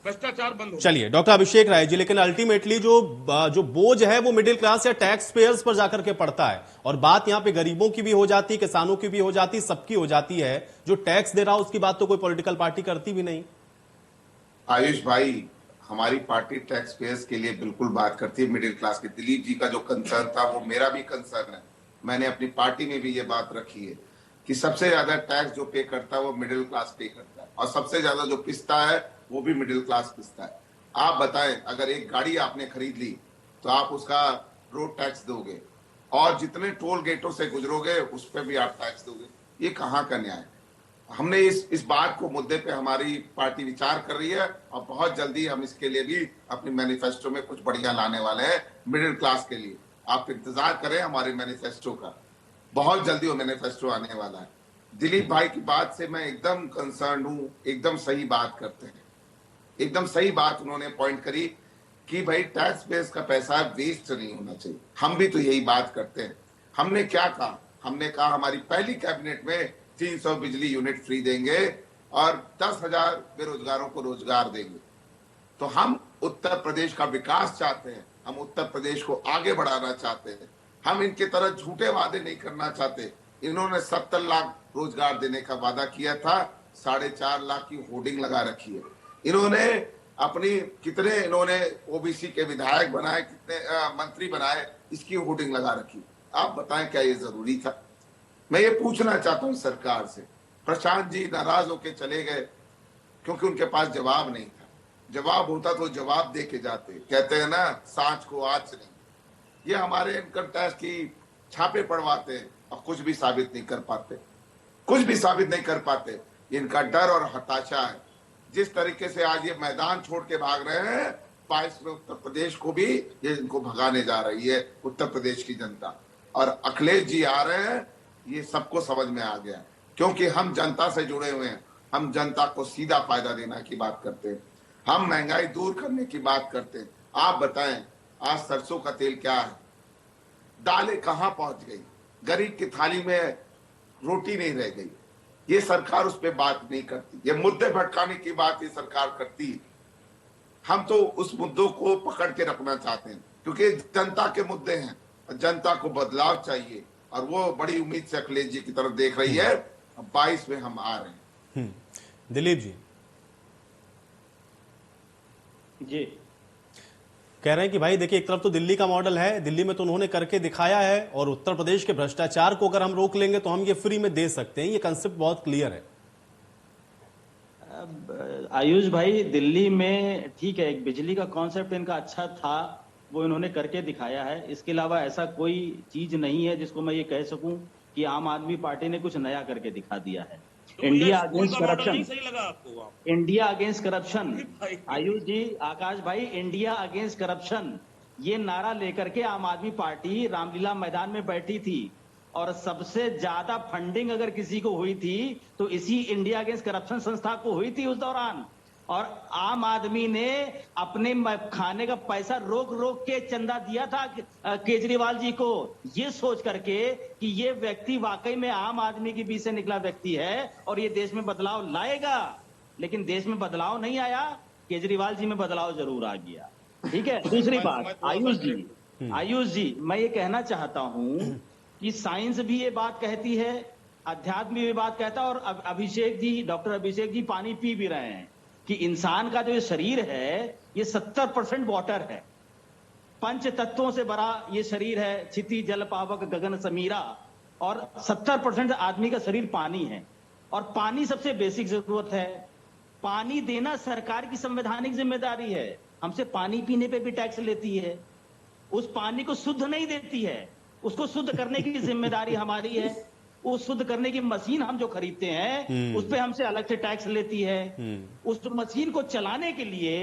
भ्रष्टाचार बंद हो। चलिए डॉक्टर अभिषेक राय जी, लेकिन अल्टीमेटली जो बोझ है वो मिडिल क्लास या टैक्स पेयर्स पर जाकर के पड़ता है, और बात यहां पे गरीबों की भी हो जाती, किसानों की भी हो जाती, सबकी हो जाती है। जो टैक्स दे रहा है उसकी बात तो कोई पॉलिटिकल पार्टी करती भी नहीं। आयुष भाई, हमारी पार्टी टैक्स पेयर्स के लिए बिल्कुल बात करती है, मिडिल क्लास के। दिलीप जी का जो कंसर्न था वो मेरा भी कंसर्न है। मैंने अपनी पार्टी में भी ये बात रखी है कि सबसे ज्यादा टैक्स जो पे करता है वो मिडिल क्लास पे करता है, और सबसे ज्यादा जो पिसता है वो भी मिडिल क्लास पिसता है। आप बताएं, अगर एक गाड़ी आपने खरीद ली तो आप उसका रोड टैक्स दोगे, और जितने टोल गेटों से गुजरोगे उस पर भी आप टैक्स दोगे। ये कहाँ का न्याय? हमने इस बात को मुद्दे पे हमारी पार्टी विचार कर रही है, और बहुत जल्दी हम इसके लिए भी अपने मैनिफेस्टो में कुछ बढ़िया लाने वाले हैं मिडिल क्लास के लिए। आप इंतजार करें हमारे मैनिफेस्टो का, बहुत जल्दी वो मैनिफेस्टो आने वाला है। दिलीप भाई की बात से मैं एकदम कंसर्न हूं, एकदम सही बात करते हैं, एकदम सही बात उन्होंने पॉइंट करी कि भाई टैक्स बेस का पैसा वेस्ट नहीं होना चाहिए। हम भी तो यही बात करते हैं। हमने क्या कहा? हमने कहा हमारी पहली कैबिनेट में 300 बिजली यूनिट फ्री देंगे और 10,000 बेरोजगारों को रोजगार देंगे। तो हम उत्तर प्रदेश का विकास चाहते हैं, हम उत्तर प्रदेश को आगे बढ़ाना चाहते हैं। हम इनके तरह झूठे वादे नहीं करना चाहते। इन्होंने 70 लाख रोजगार देने का वादा किया था, 4.5 लाख की होर्डिंग लगा रखी है। इन्होंने अपनी कितने इन्होंने ओबीसी के विधायक बनाए, कितने मंत्री बनाए, इसकी होर्डिंग लगा रखी। आप बताएं क्या ये जरूरी था? मैं ये पूछना चाहता हूं सरकार से। प्रशांत जी नाराज होके चले गए क्योंकि उनके पास जवाब नहीं था। जवाब होता तो जवाब दे के जाते। कहते हैं ना, सांच को आंच नहीं। ये हमारे इनकम टैक्स की छापे पड़वाते हैं और कुछ भी साबित नहीं कर पाते, कुछ भी साबित नहीं कर पाते। इनका डर और हताशा है। जिस तरीके से आज ये मैदान छोड़ के भाग रहे हैं, 22 में उत्तर प्रदेश को भी ये इनको भगाने जा रही है उत्तर प्रदेश की जनता। और अखिलेश जी आ रहे हैं, ये सबको समझ में आ गया, क्योंकि हम जनता से जुड़े हुए हैं। हम जनता को सीधा फायदा देने की बात करते हैं, हम महंगाई दूर करने की बात करते हैं। आप बताएं, आज सरसों का तेल क्या है? दालें कहां पहुंच गई? गरीब की थाली में रोटी नहीं रह गई। ये सरकार उस पर बात नहीं करती। ये मुद्दे भटकाने की बात ये सरकार करती है। हम तो उस मुद्दों को पकड़ के रखना चाहते हैं, क्योंकि जनता के मुद्दे हैं, जनता को बदलाव चाहिए, और वो बड़ी उम्मीद से अखिलेश जी की तरफ देख रही है। 22 में हम आ रहे हैं। दिलीप जी। जी कह रहे हैं कि भाई देखिए, एक तरफ तो दिल्ली का मॉडल है, दिल्ली में तो उन्होंने करके दिखाया है, और उत्तर प्रदेश के भ्रष्टाचार को अगर हम रोक लेंगे तो हम ये फ्री में दे सकते हैं। ये कंसेप्ट बहुत क्लियर है। आयुष भाई, दिल्ली में ठीक है, एक बिजली का कॉन्सेप्ट इनका अच्छा था, वो इन्होंने करके दिखाया है। इसके अलावा ऐसा कोई चीज नहीं है जिसको मैं ये कह सकूं कि आम आदमी पार्टी ने कुछ नया करके दिखा दिया है। India against corruption, India against corruption, Ayush ji, Akash भाई, इंडिया अगेंस्ट करप्शन, ये नारा लेकर के आम आदमी पार्टी रामलीला मैदान में बैठी थी, और सबसे ज्यादा फंडिंग अगर किसी को हुई थी तो इसी इंडिया अगेंस्ट करप्शन संस्था को हुई थी उस दौरान। और आम आदमी ने अपने खाने का पैसा रोक रोक के चंदा दिया था केजरीवाल जी को, ये सोच करके कि ये व्यक्ति वाकई में आम आदमी के बीच से निकला व्यक्ति है और ये देश में बदलाव लाएगा। लेकिन देश में बदलाव नहीं आया, केजरीवाल जी में बदलाव जरूर आ गया। ठीक है। दूसरी बात, आयुष जी, मैं ये कहना चाहता हूं कि साइंस भी ये बात कहती है, अध्यात्म भी ये बात कहता है, और अभिषेक जी, डॉक्टर अभिषेक जी पानी पी भी रहे हैं कि इंसान का जो ये शरीर है ये 70% वाटर है, पंच तत्वों से भरा ये शरीर है, क्षिति जल पावक गगन समीरा, और 70% आदमी का शरीर पानी है, और पानी सबसे बेसिक जरूरत है। पानी देना सरकार की संवैधानिक जिम्मेदारी है। हमसे पानी पीने पे भी टैक्स लेती है, उस पानी को शुद्ध नहीं देती है, उसको शुद्ध करने की जिम्मेदारी हमारी है। उस शुद्ध करने की मशीन हम जो खरीदते हैं उस पे हमसे अलग से टैक्स लेती है। उस मशीन को चलाने के लिए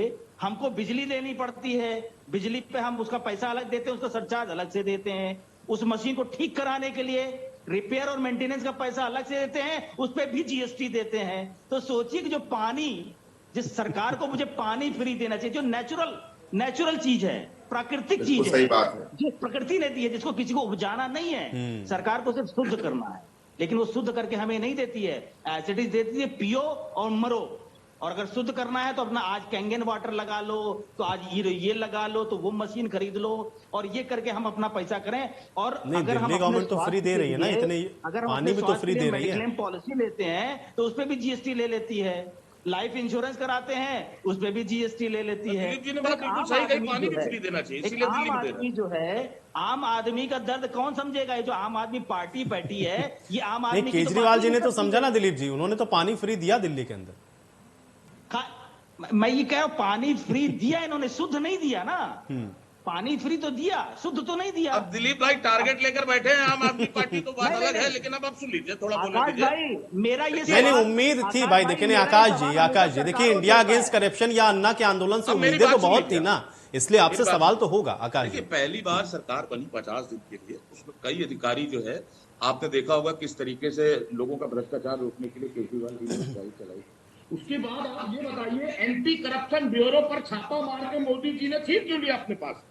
हमको बिजली लेनी पड़ती है, बिजली पे हम उसका पैसा अलग देते हैं, उसका सरचार्ज अलग से देते हैं। उस मशीन को ठीक कराने के लिए रिपेयर और मेंटेनेंस का पैसा अलग से देते हैं, उस पे भी जीएसटी देते हैं। तो सोचिए कि जो पानी, जिस सरकार को मुझे पानी फ्री देना चाहिए, जो नेचुरल चीज है, प्राकृतिक चीज है, सही बात है, जो प्रकृति ने दी है, जिसको किसी को उपजाना नहीं है, सरकार को सिर्फ शुद्ध करना है। लेकिन वो शुद्ध करके हमें नहीं देती है, एसिडिटी देती है, पियो और मरो। और अगर शुद्ध करना है तो अपना आज कैंगन वाटर लगा लो, तो आज ये लगा लो, तो वो मशीन खरीद लो, और ये करके हम अपना पैसा करें। और अगर हम गवर्नमेंट तो फ्री दे रही है ना, इतने पानी भी तो फ्री दे रही है। क्लेम पॉलिसी लेते हैं तो उसपे भी जीएसटी ले लेती है, लाइफ इंश्योरेंस कराते हैं उस पे भी जीएसटी ले लेती है। आम आदमी का दर्द कौन समझेगा? ये जो आम आदमी पार्टी बैठी है, ये आम आदमी। केजरीवाल जी ने तो समझा ना दिलीप जी, उन्होंने तो पानी फ्री दिया दिल्ली के अंदर। मैं ये कह रहा हूं, पानी फ्री दिया इन्होंने, शुद्ध नहीं दिया ना। पानी फ्री तो दिया, शुद्ध तो नहीं दिया। अब दिलीप भाई टारगेट लेकर बैठे हैं आम आदमी पार्टी, तो बात अलग है, लेकिन अब सुन लीजिए, थोड़ा बोलने दीजिए। भाई मेरा ये नहीं, उम्मीद थी भाई, देखिए आकाश जी, देखिए इंडिया अगेंस्ट करप्शन या अन्ना के आंदोलन से उम्मीदें तो बहुत थी ना, इसलिए आपसे सवाल तो होगा। आकाश जी, पहली बार सरकार बनी 50 दिन के लिए, उसमें कई अधिकारी जो है, आपने देखा होगा किस तरीके से लोगों का भ्रष्टाचार रोकने के लिए केजरीवाल जी ने ड्राइव चलाई। उसके बाद आप ये बताइए, एंटी करप्शन ब्यूरो पर छापा मार के मोदी जी ने फिर क्यों लिया अपने पास?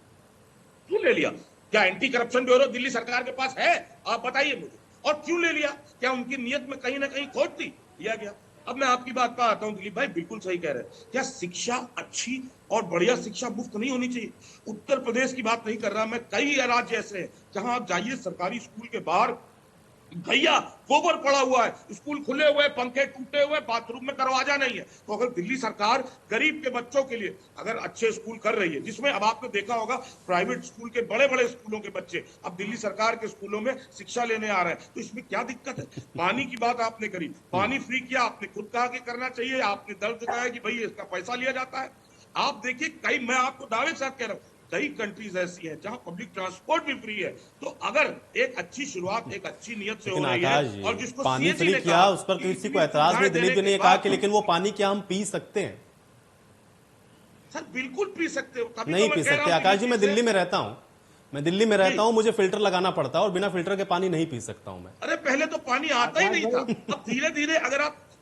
क्यों ले लिया? क्या एंटी करप्शन ब्यूरो दिल्ली सरकार के पास है? आप बताइए मुझे। और क्यों ले लिया? क्या उनकी नीयत में कहीं ना कहीं खोट थी? लिया गया। अब मैं आपकी बात पर आता हूं, दिलीप भाई बिल्कुल सही कह रहे हैं। क्या शिक्षा अच्छी और बढ़िया शिक्षा मुफ्त नहीं होनी चाहिए? उत्तर प्रदेश की बात नहीं कर रहा मैं, कई राज्य ऐसे हैं जहां आप जाइए, सरकारी स्कूल के बाहर भैया गोबर पड़ा हुआ है, स्कूल खुले हुए, पंखे टूटे हुए, बाथरूम में दरवाजा नहीं है। तो अगर दिल्ली सरकार गरीब के बच्चों के लिए अगर अच्छे स्कूल कर रही है, जिसमें अब आपने देखा होगा प्राइवेट स्कूल के, बड़े बड़े स्कूलों के बच्चे अब दिल्ली सरकार के स्कूलों में शिक्षा लेने आ रहे हैं, तो इसमें क्या दिक्कत है? पानी की बात आपने करी, पानी फ्री किया, आपने खुद कहा कि करना चाहिए, आपने दर्द जताया कि भाई इसका पैसा लिया जाता है। आप देखिए कई, मैं आपको दावे के साथ कह रहा हूं, कई कंट्रीज ऐसी हैं जहां पब्लिक ट्रांसपोर्ट भी फ्री है। तो अगर एक अच्छी शुरुआत एक अच्छी नियत से हो रही है, और जिसको पानी फ्री किया उस पर किसी को ऐतराज नहीं, दिलीप जी ने कहा कि लेकिन वो पानी क्या हम पी सकते हैं? सर बिल्कुल पी सकते हो, नहीं पी सकते। आकाश जी, मैं दिल्ली में रहता हूं, मुझे फिल्टर लगाना पड़ता है और बिना फिल्टर के पानी नहीं पी सकता हूं मैं। अरे पहले तो पानी आता ही नहीं था, अब धीरे धीरे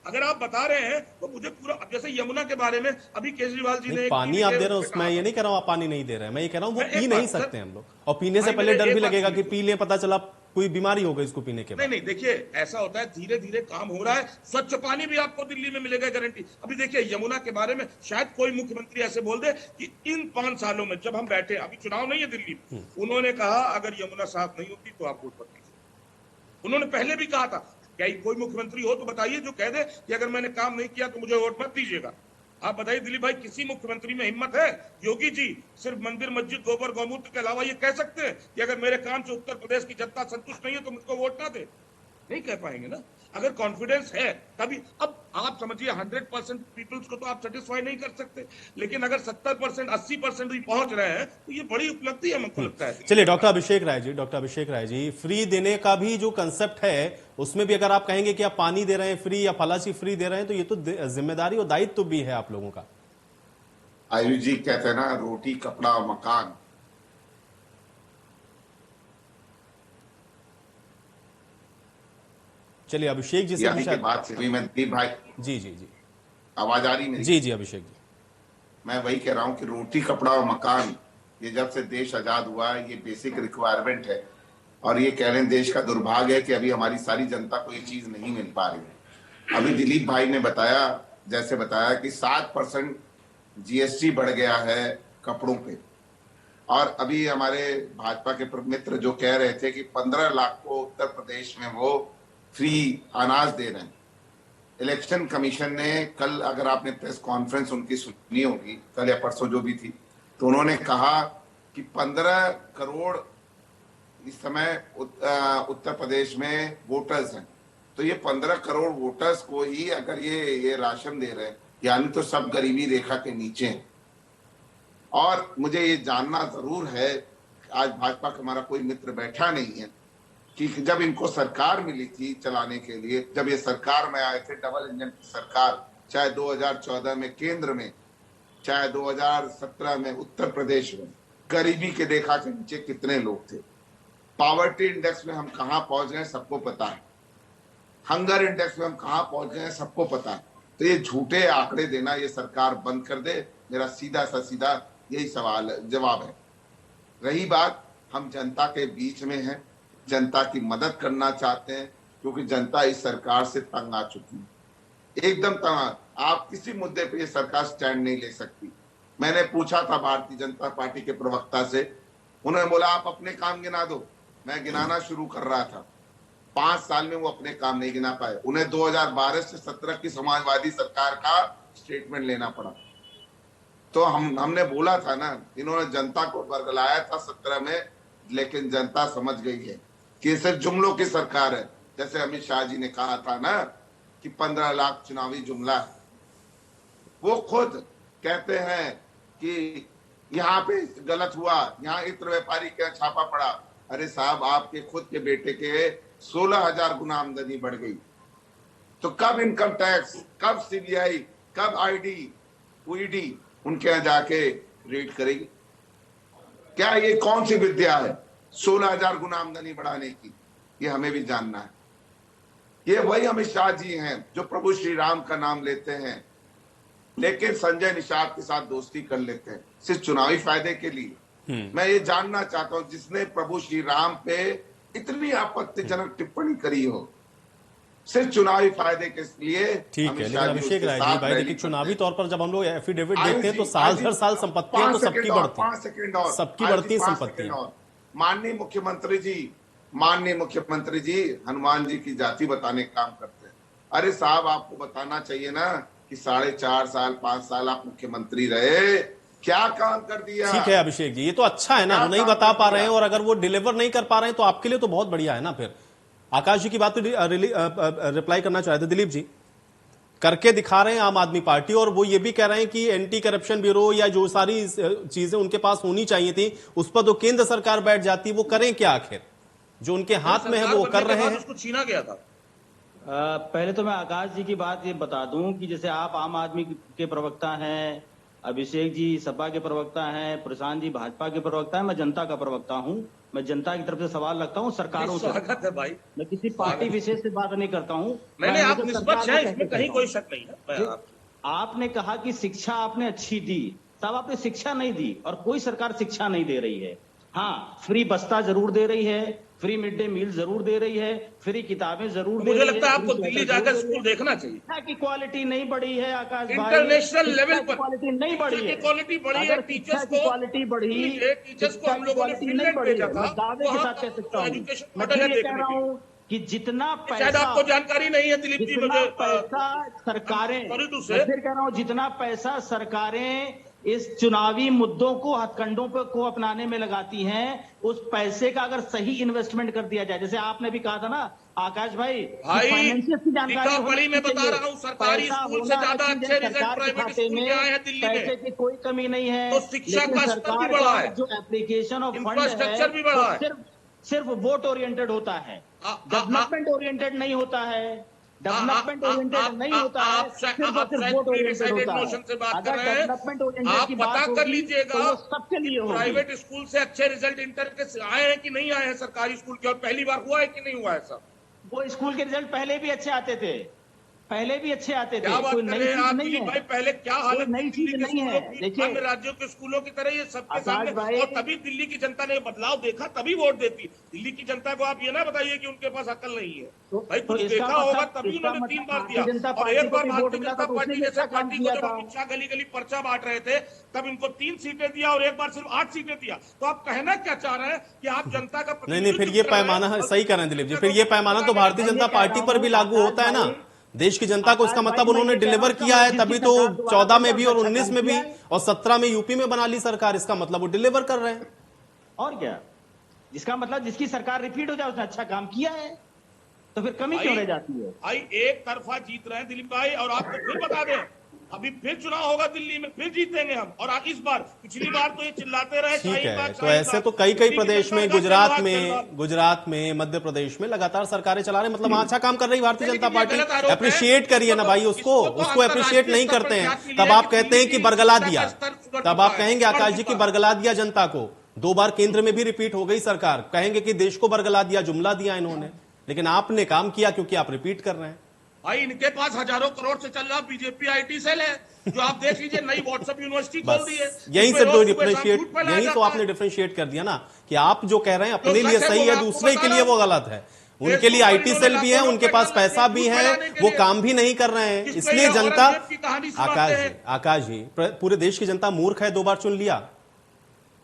अगर आप बता रहे हैं तो मुझे पूरा, जैसे यमुना के बारे में अभी केजरीवाल जी ने पानी आप दे रहे हो, मैं ये नहीं कह रहा हूं आप पानी नहीं दे रहे हैं, मैं ये कह रहा हूं वो पी नहीं सकते हम लोग, और पीने से पहले डर भी लगेगा कि पी ले, पता चला कोई बीमारी हो गई इसको पीने के बाद। नहीं, देखिए ऐसा होता है, धीरे धीरे काम हो रहा है, स्वच्छ पानी भी आपको दिल्ली में मिलेगा गारंटी। अभी देखिए यमुना के बारे में शायद कोई मुख्यमंत्री ऐसे बोल दे कि इन 5 सालों में, जब हम बैठे, अभी चुनाव नहीं है दिल्ली में, उन्होंने कहा अगर यमुना साफ नहीं होती तो आप वोट मत दीजिए। उन्होंने पहले भी कहा था। क्या कोई मुख्यमंत्री हो तो बताइए जो कह दे कि अगर मैंने काम नहीं किया तो मुझे वोट मत दीजिएगा? आप बताइए दिलीप भाई, किसी मुख्यमंत्री में हिम्मत है? योगी जी सिर्फ मंदिर मस्जिद गोबर गौमूत्र के अलावा ये कह सकते हैं कि अगर मेरे काम से उत्तर प्रदेश की जनता संतुष्ट नहीं है तो मुझको वोट ना दे? नहीं कह पाएंगे ना। अगर कॉन्फिडेंस है तभी। अब आप समझिए 100% पीपल्स को तो आप सेटिस्फाई नहीं कर सकते, लेकिन अगर 70% 80% भी पहुंच रहे हैं तो ये बड़ी उपलब्धि है, हमको लगता है। चलिए डॉक्टर अभिषेक राय जी, फ्री देने का भी जो कंसेप्ट है उसमें भी अगर आप कहेंगे कि आप पानी दे रहे हैं फ्री या फलाची फ्री दे रहे हैं, तो ये तो जिम्मेदारी और दायित्व भी है आप लोगों का। आयुष जी कहते हैं ना, रोटी कपड़ा और मकान। चलिए अभिषेक जी से बात से मैं दिलीप भाई, जी आवाज आ रही मेरी? जी अभिषेक जी, मैं वही कह रहा हूं कि रोटी कपड़ा और मकान, ये जब से देश आजाद हुआ है ये बेसिक रिक्वायरमेंट है। और ये कह रहे हैं देश का दुर्भाग्य है कि अभी हमारी सारी जनता को ये चीज नहीं मिल पा रही है। अभी दिलीप भाई ने बताया कि 7% जीएसटी बढ़ गया है कपड़ों पे। और अभी हमारे भाजपा के मित्र जो कह रहे थे कि 15 लाख को उत्तर प्रदेश में वो फ्री अनाज दे रहे हैं। इलेक्शन कमीशन ने कल, अगर आपने प्रेस कॉन्फ्रेंस उनकी सुनी होगी कल या परसों जो भी थी, तो उन्होंने कहा कि 15 करोड़ इस समय उत्तर प्रदेश में वोटर्स हैं। तो ये 15 करोड़ वोटर्स को ही अगर ये राशन दे रहे हैं, यानी तो सब गरीबी रेखा के नीचे हैं। और मुझे ये जानना जरूर है, आज भाजपा का हमारा कोई मित्र बैठा नहीं है, कि जब इनको सरकार मिली थी चलाने के लिए, जब ये सरकार में आए थे डबल इंजन की सरकार, चाहे 2014 में केंद्र में, चाहे 2017 में उत्तर प्रदेश में, गरीबी के रेखा के नीचे कितने लोग थे। पॉवर्टी इंडेक्स में हम कहां पहुंच गए सबको पता है। हंगर इंडेक्स में हम कहां पहुंच गए सबको पता है। तो ये झूठे आंकड़े देना ये सरकार बंद कर दे, मेरा सीधा यही जवाब है। रही बात, हम जनता के बीच में हैं, जनता की मदद करना चाहते हैं, क्योंकि जनता इस सरकार से तंग आ चुकी है, एकदम तंग। आप किसी मुद्दे पे ये सरकार स्टैंड नहीं ले सकती। मैंने पूछा था भारतीय जनता पार्टी के प्रवक्ता से, उन्होंने बोला आप अपने काम गिना दो। मैं गिनाना शुरू कर रहा था, 5 साल में वो अपने काम नहीं गिना पाए। उन्हें 2012 से 17 की समाजवादी सरकार का स्टेटमेंट लेना पड़ा। तो हमने बोला था ना, इन्होंने जनता को बरगलाया था 17 में, लेकिन जनता समझ गई है कि सिर्फ जुमलों की सरकार है। जैसे अमित शाह जी ने कहा था ना कि 15 लाख चुनावी जुमला है। वो खुद कहते हैं कि यहाँ पे गलत हुआ, यहाँ इत्र व्यापारी का छापा पड़ा। अरे साहब, आपके खुद के बेटे के 16,000 गुना आमदनी बढ़ गई। तो कब इनकम टैक्स, कब सीबीआई, कब आईडी, ईडी उनके यहाँ जाके रेड करेगी? क्या ये कौन सी विद्या है 16,000 गुना आमदनी बढ़ाने की? ये हमें भी जानना है। ये वही अमित शाह जी हैं जो प्रभु श्री राम का नाम लेते हैं, लेकिन संजय निषाद के साथ दोस्ती कर लेते हैं सिर्फ चुनावी फायदे के लिए। मैं ये जानना चाहता हूं, जिसने प्रभु श्री राम पे इतनी आपत्तिजनक टिप्पणी करी हो सिर्फ चुनावी फायदे के लिए। ठीक है, लेकिन अभिषेक राय जी भाई देखिए, चुनावी तौर पर जब हम लोग एफिडेविट देखते हैं तो साल हर साल संपत्तियां तो सबकी बढ़ती, 5 सेकंड और सबकी बढ़ती संपत्ति। माननीय मुख्यमंत्री जी हनुमान जी की जाति बताने का काम करते हैं। अरे साहब, आपको बताना चाहिए ना कि 4.5 साल 5 साल आप मुख्यमंत्री रहे, क्या काम कर दिया। ठीक है अभिषेक जी, ये तो अच्छा है ना, वो नहीं बता पा रहे हैं, और अगर वो डिलीवर नहीं कर पा रहे हैं तो आपके लिए तो बहुत बढ़िया है ना। फिर आकाश जी की बात रिप्लाई करना चाहते थे दिलीप जी, करके दिखा रहे हैं आम आदमी पार्टी, और वो ये भी कह रहे हैं कि एंटी करप्शन ब्यूरो या जो सारी चीजें उनके पास होनी चाहिए थी उस पर तो केंद्र सरकार बैठ जाती। वो करें क्या आखिर? जो उनके हाथ में है वो कर रहे हैं। उसको छीना गया था। पहले तो मैं आकाश जी की बात ये बता दूं कि जैसे आप आम आदमी के प्रवक्ता हैं, अभिषेक जी सपा के प्रवक्ता हैं, प्रशांत जी भाजपा के प्रवक्ता हैं, मैं जनता का प्रवक्ता हूं। मैं जनता की तरफ से सवाल रखता हूं, सरकारों से। स्वागत है भाई। मैं किसी पार्टी विशेष से बात नहीं करता हूं। नहीं, आप निष्पक्ष हैं, इसमें कहीं कोई शक नहीं है। आपने कहा कि शिक्षा आपने अच्छी दी, साहब आपने शिक्षा नहीं दी, और कोई सरकार शिक्षा नहीं दे रही है। हाँ, फ्री बस्ता जरूर दे रही है, फ्री मिड डे मील जरूर दे रही है, फ्री किताबें जरूर दे रही है। मुझे लगता है आपको दिल्ली जाकर स्कूल देखना चाहिए। शिक्षा की क्वालिटी नहीं बढ़ी है आकाश भाई, इंटरनेशनल लेवल पर क्वालिटी नहीं बढ़ी है। क्वालिटी बढ़ी है, टीचर्स को क्वालिटी बढ़ी, टीचर्स को हम लोगों ने नहीं बढ़ी है। मैं दावे के साथ कह सकता हूँ, मैं ये कह रहा हूँ कि जितना शायद पैसा, आपको जानकारी नहीं है दिलीप जी, जितना मुझे पैसा सरकारें, सॉरी टू से, मैं फिर कह रहा हूं, जितना पैसा सरकारें इस चुनावी मुद्दों को, हथकंडों पे को अपनाने में लगाती हैं, उस पैसे का अगर सही इन्वेस्टमेंट कर दिया जाए, जैसे आपने भी कहा था ना आकाश भाई फाइनेंशियल की जानकारी दीपावली में बता रहा हूँ, सरकारी स्कूल से ज्यादा अच्छे रिजल्ट प्राइवेट स्कूल के आए हैं दिल्ली में। पैसे की कोई कमी नहीं है, तो शिक्षा का स्तर भी बढ़ा है, जो एप्लीकेशन ऑफ फंड इंफ्रास्ट्रक्चर भी बढ़ा है, सिर्फ वोट ओरिएंटेड होता है, डेवलपमेंट ओरिएंटेड नहीं होता है, डेवलपमेंट ओरिएंटेड नहीं होता है, सिर्फ वोट ओरिएंटेड होता है। अगर डेवलपमेंट ओरिएंटेड की बात कर लीजिएगा, तो सबके लिए होगी। प्राइवेट स्कूल से अच्छे रिजल्ट इंटर के आए हैं कि नहीं आए हैं सरकारी स्कूल के, और पहली बार हुआ है कि नहीं हुआ है सर? वो स्कूल के रिजल्ट पहले भी अच्छे आते थे, पहले भी अच्छे आते थे, क्या बात कोई कर नई रहे हैं चीज आप नहीं दिलीप भाई? है, पहले क्या हालत नई चीज नहीं है। देखिए अन्य राज्यों के स्कूलों की तरह ये सबके आकाश सामने, भाई, और तभी दिल्ली की जनता ने बदलाव देखा, तभी वोट देती। दिल्ली की जनता को आप ये ना बताइए कि उनके पास अकल नहीं है, भाई कुछ देखा होगा तभी उन्होंने 3 बार दिया। और एक बार भारतीय जनता पार्टी जैसे पार्टी को जब अमित शाह गली गली पर्चा बांट रहे थे, तब इनको 3 सीटें दिया और एक बार सिर्फ 8 सीटें दिया। तो आप कहना क्या चाह रहे हैं कि आप जनता का नहीं, फिर ये पैमाना सही कर रहे हैं दिलीप जी, फिर ये पैमाना तो भारतीय जनता पार्टी पर भी लागू होता है ना, देश की जनता को। इसका मतलब उन्होंने डिलीवर किया है, तभी तो 14 में भी और 19 में भी और 17 में यूपी में बना ली सरकार। इसका मतलब वो डिलीवर कर रहे हैं। और क्या, जिसका मतलब जिसकी सरकार रिपीट हो जाए उसने अच्छा काम किया है, तो फिर कमी क्यों रह जाती है? भाई एक तरफा जीत रहे हैं दिलीप भाई, और आपको फिर बता दें, अभी फिर चुनाव होगा दिल्ली में, फिर जीतेंगे हम। और इस बार, पिछली बार तो ये चिल्लाते रहे। ठीक है, तो ऐसे तो कई प्रदेश में, गुजरात में, मध्य प्रदेश में लगातार सरकारें चला रहे, मतलब अच्छा काम कर रही भारतीय जनता पार्टी। अप्रिशिएट करिए ना भाई उसको अप्रिशिएट नहीं करते हैं, तब आप कहते हैं कि बरगला दिया, तब आप कहेंगे आकाश जी की बरगला दिया जनता को। 2 बार केंद्र में भी रिपीट हो गई सरकार, कहेंगे कि देश को बरगला दिया, जुमला दिया इन्होंने, लेकिन आपने काम किया क्योंकि आप रिपीट कर रहे हैं। भाई इनके पास हजारों करोड़ से चल रहा बीजेपी आईटी सेल है, जो आप देख लीजिए, नई व्हाट्सएप यूनिवर्सिटी खोल दी है। यही से तो डिफरेंशिएट, यही तो आपने डिफरेंशिएट कर दिया ना कि आप जो कह रहे हैं अपने लिए सही है, दूसरे के लिए वो गलत है। उनके लिए आईटी सेल भी है, उनके पास पैसा भी है, वो काम भी नहीं कर रहे हैं, इसलिए जनता। आकाश जी, पूरे देश की जनता मूर्ख है, 2 बार चुन लिया।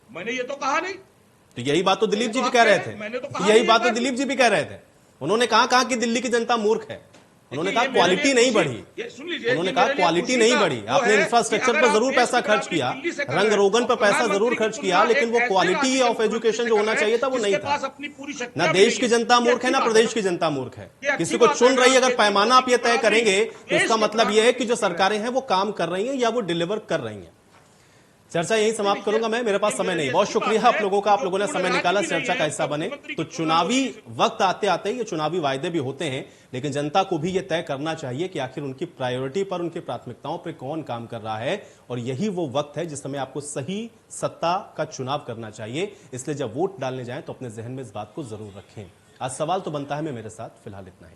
मैंने ये तो कहा नहीं, तो यही बात तो दिलीप जी भी कह रहे थे, यही बात तो दिलीप जी भी कह रहे थे। उन्होंने कहा कि दिल्ली की जनता मूर्ख है, उन्होंने कहा क्वालिटी नहीं बढ़ी, उन्होंने कहा क्वालिटी नहीं बढ़ी। आपने इंफ्रास्ट्रक्चर पर जरूर पैसा खर्च किया, रंग रोगन पर पैसा जरूर खर्च किया, लेकिन वो क्वालिटी ऑफ एजुकेशन जो होना चाहिए था वो नहीं था। ना देश की जनता मूर्ख है, ना प्रदेश की जनता मूर्ख है। किसी को चुन रही, अगर पैमाना आप ये तय करेंगे तो इसका मतलब यह है कि जो सरकारें हैं वो काम कर रही हैं या वो डिलीवर कर रही हैं। चर्चा यही समाप्त करूंगा मैं, मेरे पास समय नहीं। बहुत शुक्रिया आप लोगों का, आप लोगों ने समय निकाला, चर्चा का हिस्सा बने। तो चुनावी वक्त आते आते ये चुनावी वायदे भी होते हैं, लेकिन जनता को भी ये तय करना चाहिए कि आखिर उनकी प्रायोरिटी पर, उनकी प्राथमिकताओं पर कौन काम कर रहा है। और यही वो वक्त है जिस समय आपको सही सत्ता का चुनाव करना चाहिए। इसलिए जब वोट डालने जाएं तो अपने जहन में इस बात को जरूर रखें। आज सवाल तो बनता है, मैं मेरे साथ फिलहाल इतना ही।